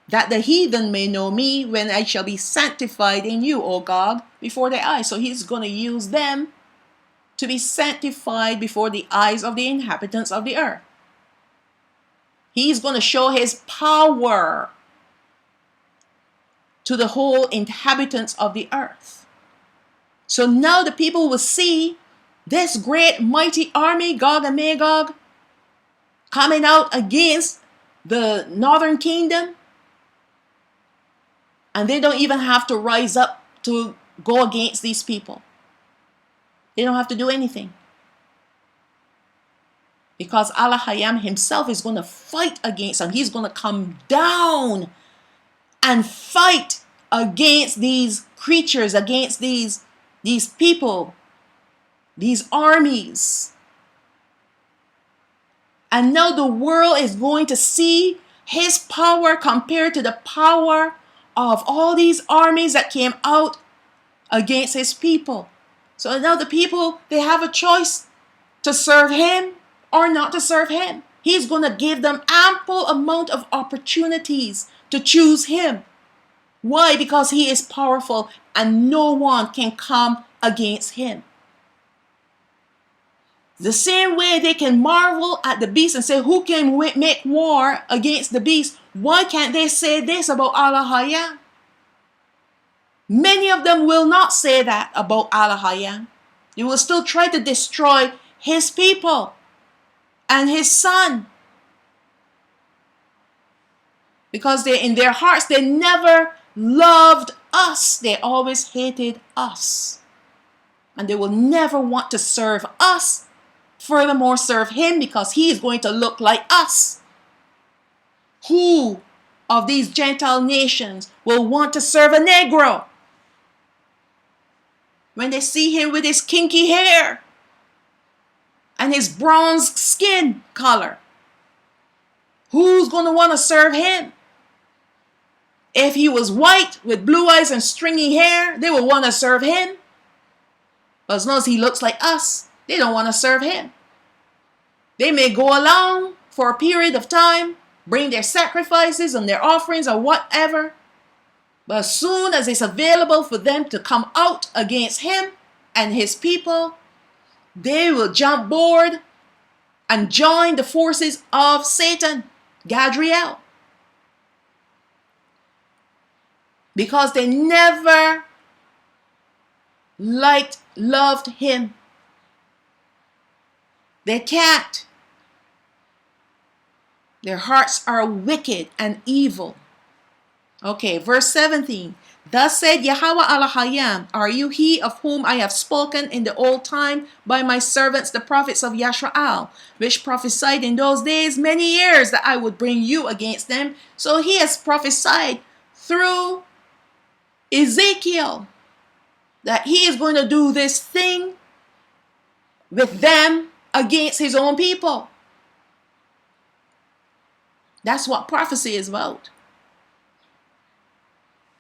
that the heathen may know me when I shall be sanctified in you, O Gog, before their eyes. So he's going to use them to be sanctified before the eyes of the inhabitants of the earth. He's going to show his power to the whole inhabitants of the earth. So now the people will see this great mighty army, Gog and Magog, coming out against the northern kingdom. And they don't even have to rise up to go against these people. They don't have to do anything. Because Elohim himself is going to fight against them. He's going to come down and fight against these creatures, against these people, these armies. And now the world is going to see his power compared to the power of all these armies that came out against his people. So now the people, they have a choice to serve him or not to serve him. He's going to give them ample amount of opportunities to choose him. Why? Because he is powerful and no one can come against him. The same way they can marvel at the beast and say, who can make war against the beast? Why can't they say this about Elohim? Many of them will not say that about Elohim. They will still try to destroy his people and his son. Because they, in their hearts, they never loved us. They always hated us. And they will never want to serve us. Furthermore, serve him because he is going to look like us. Who of these Gentile nations will want to serve a Negro? When they see him with his kinky hair and his bronze skin color, who's going to want to serve him? If he was white with blue eyes and stringy hair, they will want to serve him. But as long as he looks like us, they don't want to serve him. They may go along for a period of time, bring their sacrifices and their offerings or whatever. But as soon as it's available for them to come out against him and his people, they will jump board and join the forces of Satan, Gadriel, because they never loved him. They can't. Their hearts are wicked and evil. Okay, verse 17. Thus said Yahweh Alahayam, are you he of whom I have spoken in the old time by my servants the prophets of Yashraal, which prophesied in those days many years that I would bring you against them? So he has prophesied through Ezekiel that he is going to do this thing with them against his own people. That's what prophecy is about.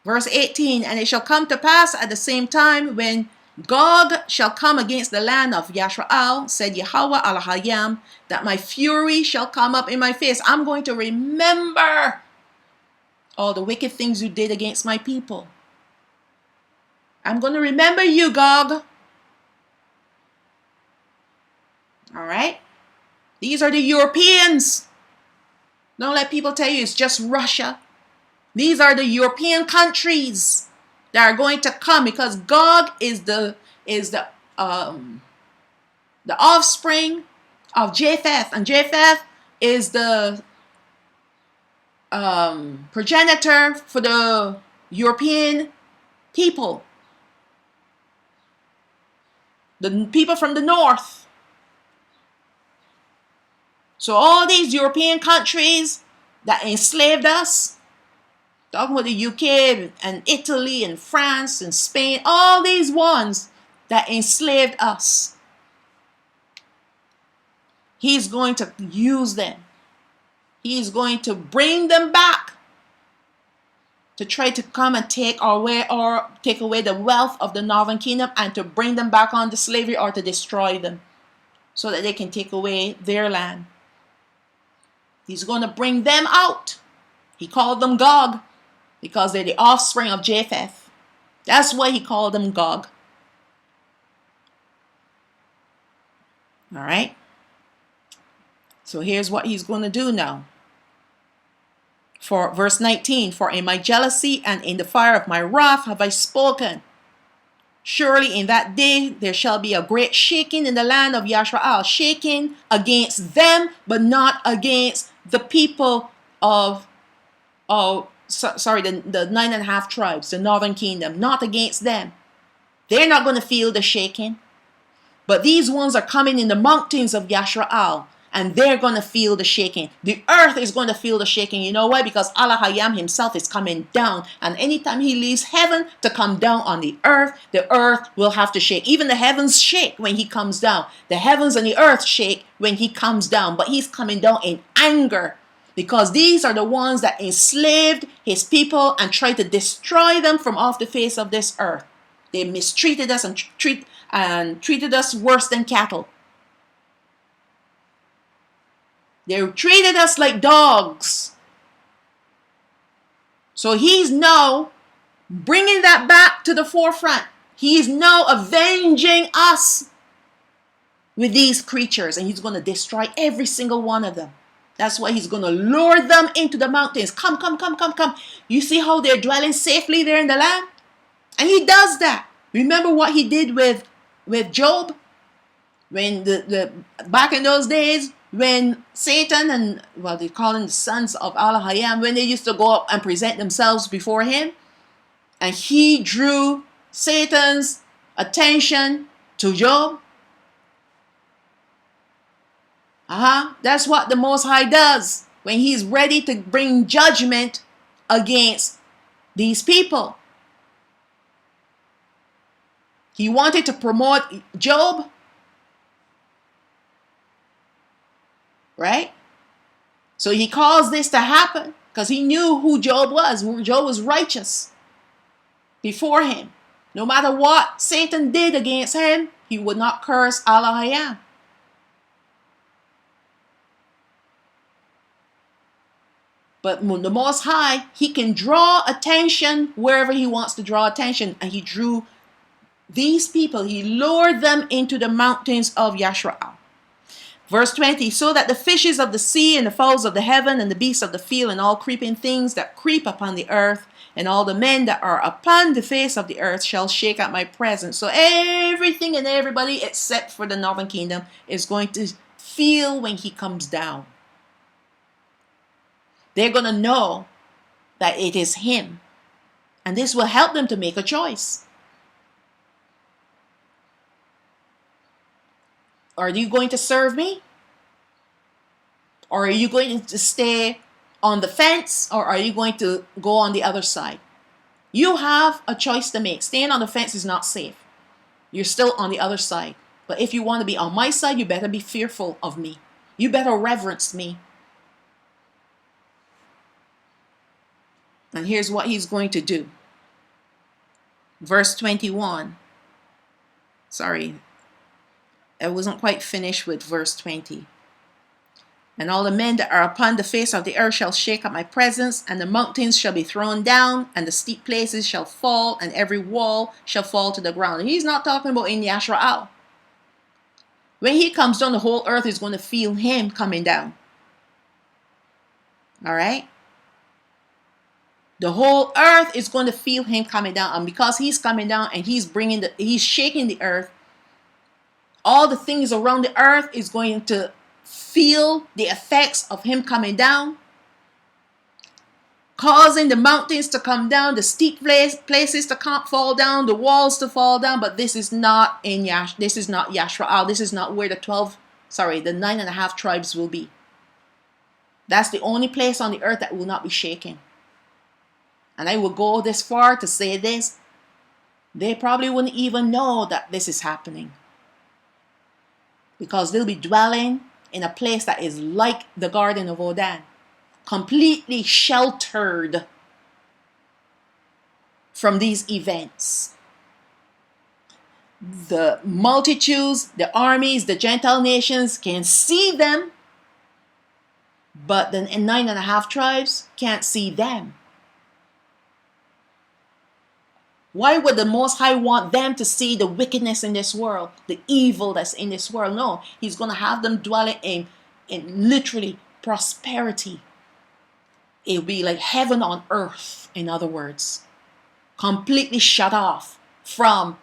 Verse 18, and it shall come to pass at the same time when Gog shall come against the land of Yashraal, said Yahweh Alahayam, that my fury shall come up in my face. I'm going to remember all the wicked things you did against my people. I'm going to remember you, Gog. All right? These are the Europeans. Don't let people tell you it's just Russia. These are the European countries that are going to come, because Gog is the offspring of Japheth, and Japheth is the progenitor for the European people, the people from the north. So all these European countries that enslaved us, talking about the UK and Italy and France and Spain, all these ones that enslaved us, he's going to use them. He's going to bring them back to try to come and take away the wealth of the northern kingdom, and to bring them back onto slavery, or to destroy them so that they can take away their land. He's going to bring them out. He called them Gog because they're the offspring of Japheth. That's why he called them Gog. All right. So here's what he's going to do now. For verse 19, for in my jealousy and in the fire of my wrath have I spoken. Surely in that day there shall be a great shaking in the land of Yashraal, shaking against them, but not against the people of the 9.5 tribes, the northern kingdom, not against them. They're not going to feel the shaking. But these ones are coming in the mountains of Yashraal, and they're going to feel the shaking. The earth is going to feel the shaking. You know why? Because Alahayam himself is coming down. And anytime he leaves heaven to come down on the earth will have to shake. Even the heavens shake when he comes down. The heavens and the earth shake when he comes down. But he's coming down in anger, because these are the ones that enslaved his people and tried to destroy them from off the face of this earth. They mistreated us and treated us worse than cattle. They treated us like dogs. So he's now bringing that back to the forefront. He is now avenging us with these creatures, and he's going to destroy every single one of them. That's why he's going to lure them into the mountains. Come. You see how they're dwelling safely there in the land? And he does that. Remember what he did with Job? When the back in those days, when Satan and, well, they call them the sons of Alahayam, when they used to go up and present themselves before him, and he drew Satan's attention to Job. That's what the Most High does when he's ready to bring judgment against these people. He wanted to promote Job, right? So he caused this to happen because he knew who Job was. Job was righteous before him. No matter what Satan did against him, he would not curse Alahayam. But the Most High, he can draw attention wherever he wants to draw attention. And he drew These people, he lured them into the mountains of Yashrael. Verse 20, so that the fishes of the sea and the fowls of the heaven and the beasts of the field and all creeping things that creep upon the earth and all the men that are upon the face of the earth shall shake at my presence. So everything and everybody except for the northern kingdom is going to feel when he comes down. They're going to know that it is him. And this will help them to make a choice. Are you going to serve me? Or are you going to stay on the fence? Or are you going to go on the other side? You have a choice to make. Staying on the fence is not safe. You're still on the other side. But if you want to be on my side, you better be fearful of me. You better reverence me. And here's what he's going to do. Verse 21. Sorry, I wasn't quite finished with verse 20. And all the men that are upon the face of the earth shall shake at my presence, and the mountains shall be thrown down, and the steep places shall fall, and every wall shall fall to the ground. He's not talking about in Yashrael. When he comes down, the whole earth is going to feel him coming down. All right? The whole earth is going to feel him coming down. And because he's coming down and he's shaking the earth, all the things around the earth is going to feel the effects of him coming down, causing the mountains to come down, the steep places to fall down, the walls to fall down. But this is not Yashrael. This is not where the 9.5 tribes will be. That's the only place on the earth that will not be shaken. And I will go this far to say this. They probably wouldn't even know that this is happening. Because they'll be dwelling in a place that is like the Garden of Eden, completely sheltered from these events. The multitudes, the armies, the Gentile nations can see them, but the 9.5 tribes can't see them. Why would the Most High want them to see the wickedness in this world, the evil that's in this world? No, he's going to have them dwelling in literally prosperity. It'll be like heaven on earth, in other words. Completely shut off from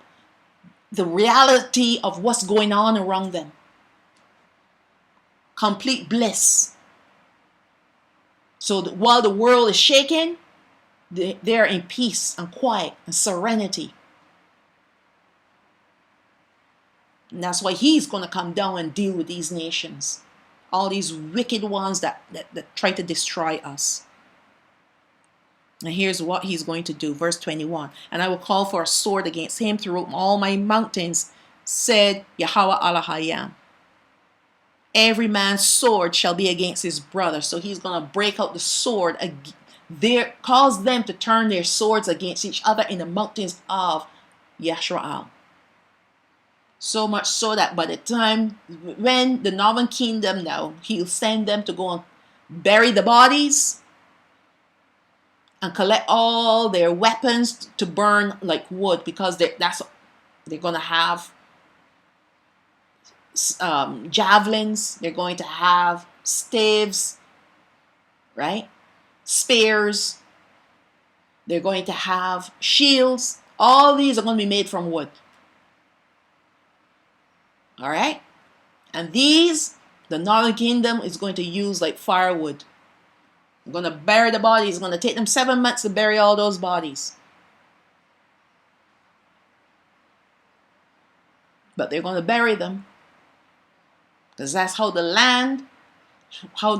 the reality of what's going on around them. Complete bliss. So that while the world is shaking, they're in peace and quiet and serenity. And that's why he's going to come down and deal with these nations. All these wicked ones that try to destroy us. And here's what he's going to do. Verse 21. And I will call for a sword against him throughout all my mountains, said Yahweh Elohim. Every man's sword shall be against his brother. So he's going to break out the sword cause them to turn their swords against each other in the mountains of Yashrael. So much so that by the time when the northern kingdom now, he'll send them to go and bury the bodies and collect all their weapons to burn like wood, because they're going to have javelins, they're going to have staves, right? Spears, they're going to have shields. All these are going to be made from wood. All right? And these, the northern kingdom is going to use like firewood. They're going to bury the bodies. It's going to take them 7 months to bury all those bodies. But they're going to bury them. Because that's how the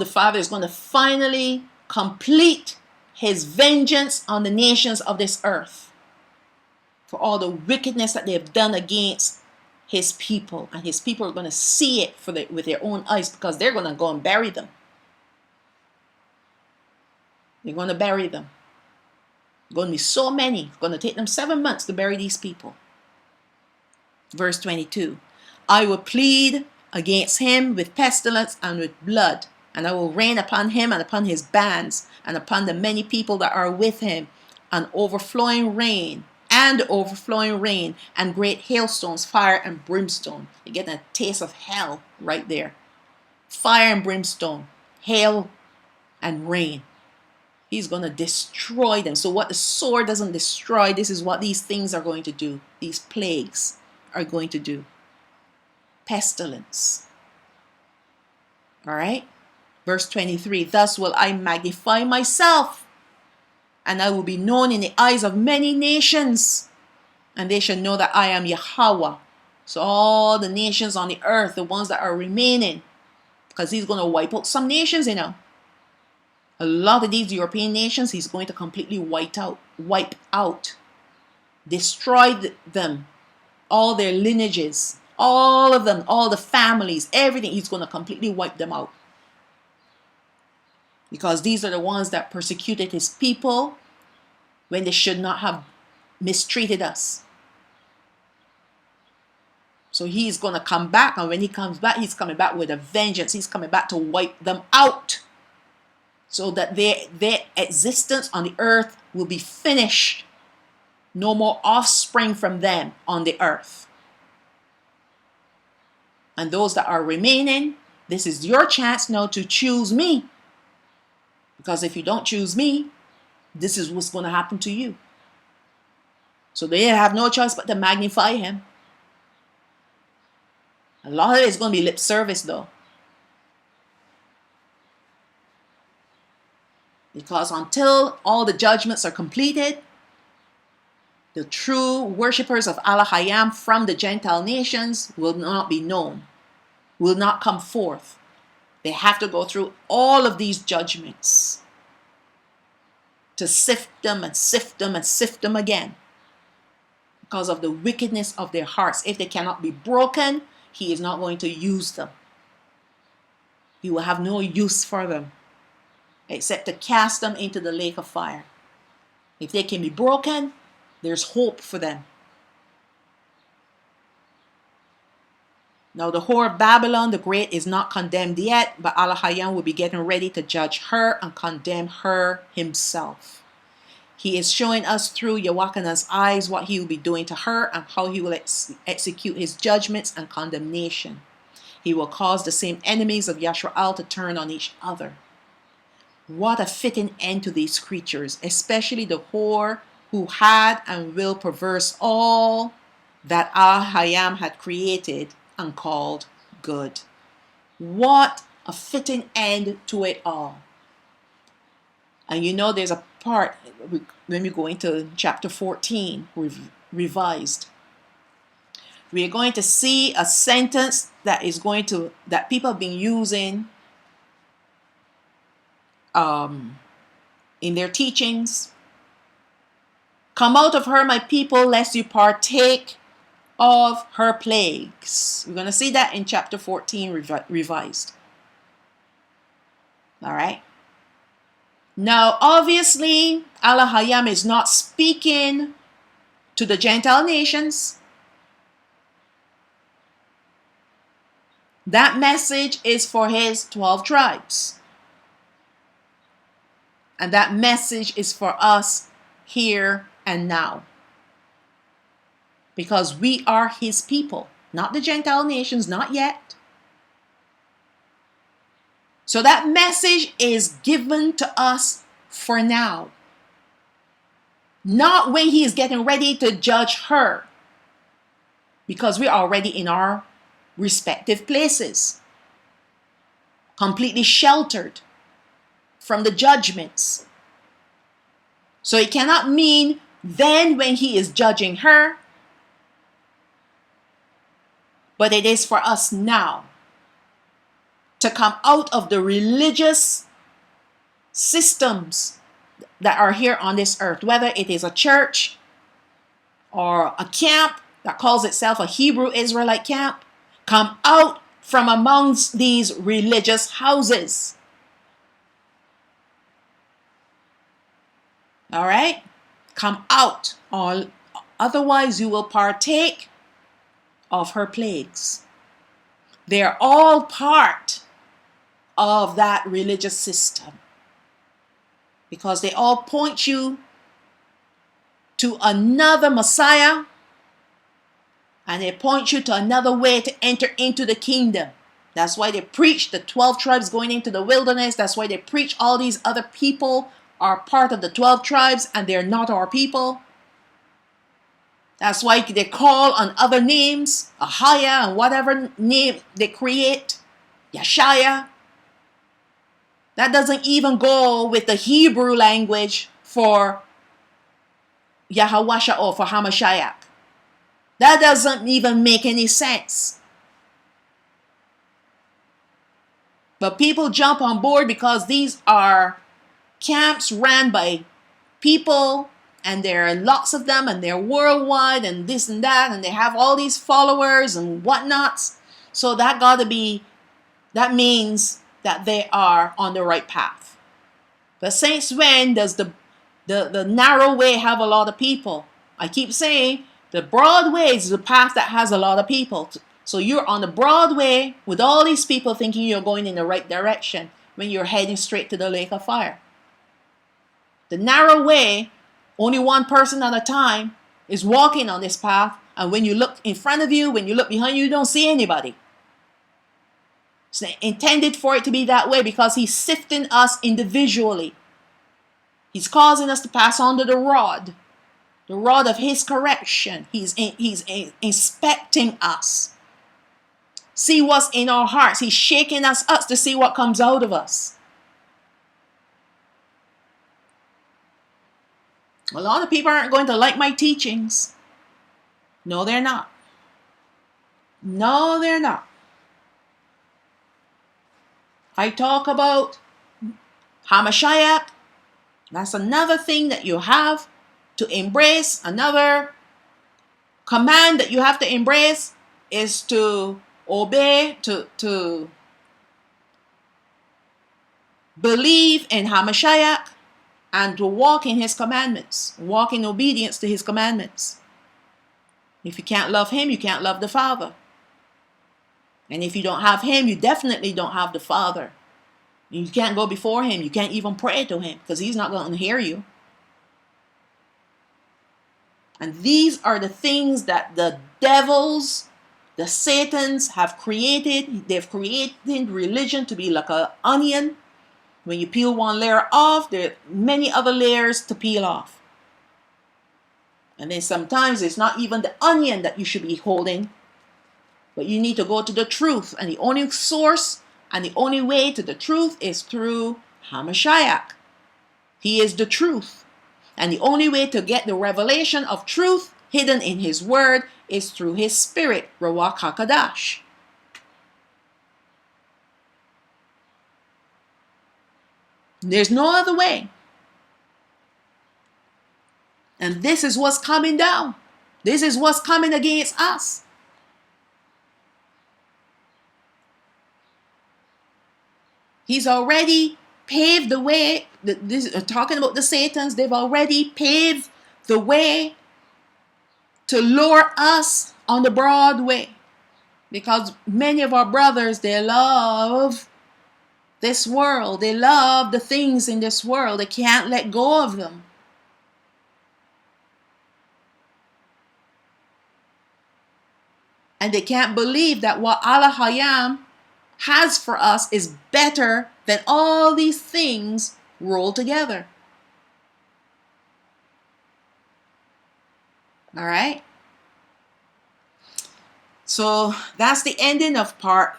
Father is going to finally complete his vengeance on the nations of this earth for all the wickedness that they have done against his people. And his people are going to see it with their own eyes, because they're going to go and bury them. They're going to bury them. Going to be so many. It's going to take them 7 months to bury these people. Verse 22. I will plead against him with pestilence and with blood, and I will rain upon him and upon his bands and upon the many people that are with him, an overflowing rain and overflowing rain, and great hailstones, fire and brimstone. You're getting a taste of hell right there. Fire and brimstone, hail and rain. He's going to destroy them. So what the sword doesn't destroy, this is what these things are going to do. These plagues are going to do. Pestilence. All right. Verse 23, thus will I magnify myself, and I will be known in the eyes of many nations, and they shall know that I am Yahweh. So all the nations on the earth, the ones that are remaining, because he's going to wipe out some nations, you know. A lot of these European nations, he's going to completely wipe out, destroy them, all their lineages, all of them, all the families, everything. He's going to completely wipe them out. Because these are the ones that persecuted his people when they should not have mistreated us. So he's going to come back, and when he comes back, he's coming back with a vengeance. He's coming back to wipe them out, so that their existence on the earth will be finished. No more offspring from them on the earth. And those that are remaining, this is your chance now to choose me. Because if you don't choose me, this is what's going to happen to you. So they have no choice but to magnify him. A lot of it is going to be lip service though. Because until all the judgments are completed, the true worshippers of Allah Hayam from the Gentile nations will not be known, will not come forth. They have to go through all of these judgments to sift them and sift them and sift them again, because of the wickedness of their hearts. If they cannot be broken, he is not going to use them. He will have no use for them except to cast them into the lake of fire. If they can be broken, there's hope for them. Now the whore of Babylon the Great is not condemned yet, but Allah Hayam will be getting ready to judge her and condemn her himself. He is showing us through Yawakana's eyes what he will be doing to her and how he will execute his judgments and condemnation. He will cause the same enemies of Yashrael to turn on each other. What a fitting end to these creatures, especially the whore who had and will perverse all that Allah Hayam had created and called good. What a fitting end to it all. And you know, there's a part when we go into chapter 14 revised, we are going to see a sentence that people have been using in their teachings. Come out of her, my people, lest you partake of her plagues. We're going to see that in chapter 14 revised. All right. Now, obviously, Allah Hayam is not speaking to the Gentile nations. That message is for his 12 tribes. And that message is for us here and now. Because we are his people, not the Gentile nations, not yet. So that message is given to us for now. Not when he is getting ready to judge her. Because we're already in our respective places. Completely sheltered from the judgments. So it cannot mean then when he is judging her. But it is for us now to come out of the religious systems that are here on this earth, whether it is a church or a camp that calls itself a Hebrew Israelite camp. Come out from amongst these religious houses. All right? Come out, otherwise you will partake of her plagues. They are all part of that religious system, because they all point you to another Messiah, and they point you to another way to enter into the kingdom. That's why they preach the 12 tribes going into the wilderness. That's why they preach all these other people are part of the 12 tribes and they're not our people. That's why they call on other names, Ahaya and whatever name they create, Yeshaya. That doesn't even go with the Hebrew language for Yahawasha or for Hamashiach. That doesn't even make any sense. But people jump on board because these are camps ran by people, and there are lots of them, and they're worldwide, and this and that, and they have all these followers and whatnots. So that means that they are on the right path. But since when does the narrow way have a lot of people? I keep saying the broad way is the path that has a lot of people. So you're on the broad way with all these people thinking you're going in the right direction when you're heading straight to the lake of fire. The narrow way, only one person at a time is walking on this path, and when you look in front of you, when you look behind you, you don't see anybody. It's intended for it to be that way because he's sifting us individually. He's causing us to pass under the rod of his correction. He's inspecting us. See what's in our hearts. He's shaking us up to see what comes out of us. A lot of people aren't going to like my teachings. No, they're not. No, they're not. I talk about Hamashiach. That's another thing that you have to embrace. Another command that you have to embrace is to obey, to believe in Hamashiach and to walk in his commandments, walk in obedience to his commandments. If you can't love him, you can't love the Father. And if you don't have him, you definitely don't have the Father. You can't go before him. You can't even pray to him because he's not going to hear you. And these are the things that the devils, the Satans have created. They've created religion to be like an onion. When you peel one layer off, there are many other layers to peel off. And then sometimes it's not even the onion that you should be holding, but you need to go to the truth. And the only source and the only way to the truth is through Hamashiach. He is the truth. And the only way to get the revelation of truth hidden in his word is through his spirit, Ruach HaKadosh. There's no other way. And this is what's coming down. This is what's coming against us. He's already paved the way. Talking about the Satans, they've already paved the way to lure us on the broad way. Because many of our brothers, they love this world. They love the things in this world. They can't let go of them. And they can't believe that what Allah Hayam has for us is better than all these things rolled together. All right. So that's the ending of part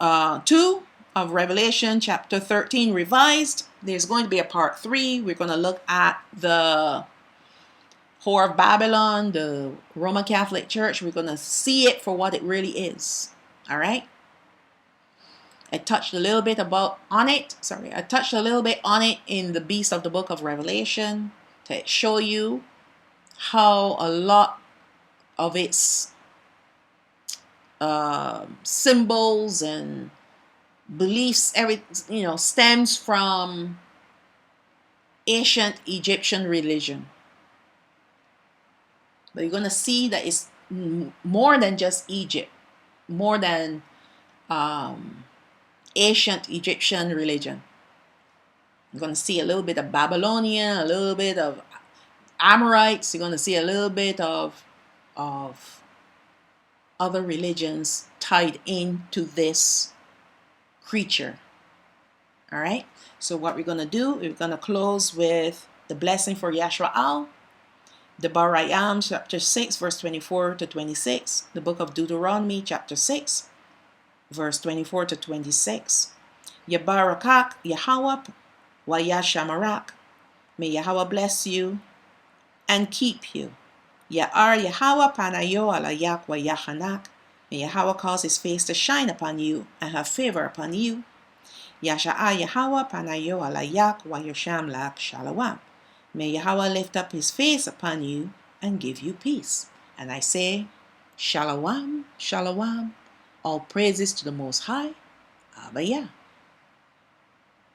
2 of Revelation chapter 13 revised. There's going to be a part 3. We're going to look at the Whore of Babylon, the Roman Catholic Church. We're going to see it for what it really is. All right. I touched a little bit on it in the Beast of the Book of Revelation to show you how a lot of its symbols and beliefs, stems from ancient Egyptian religion. But you're going to see that it's more than just Egypt, more than ancient Egyptian religion. You're going to see a little bit of Babylonian, a little bit of Amorites, you're going to see a little bit of other religions tied into this creature. All right. So what we're going to do, we're going to close with the blessing for Yashwa'al, the Barayam, chapter 6, verse 24 to 26, the book of Deuteronomy, chapter 6, verse 24 to 26. Yabarakak, Yahweh, Wayashamarak. May Yahweh bless you and keep you. Ya'ar Yahweh panayo alayak wa yachanak. May Yahweh cause his face to shine upon you and have favor upon you. Yasha'a Yahweh panayo alayak wa yosham lak shalawam. May Yahweh lift up his face upon you and give you peace. And I say, Shalawam, Shalawam, all praises to the Most High, Abba Yah.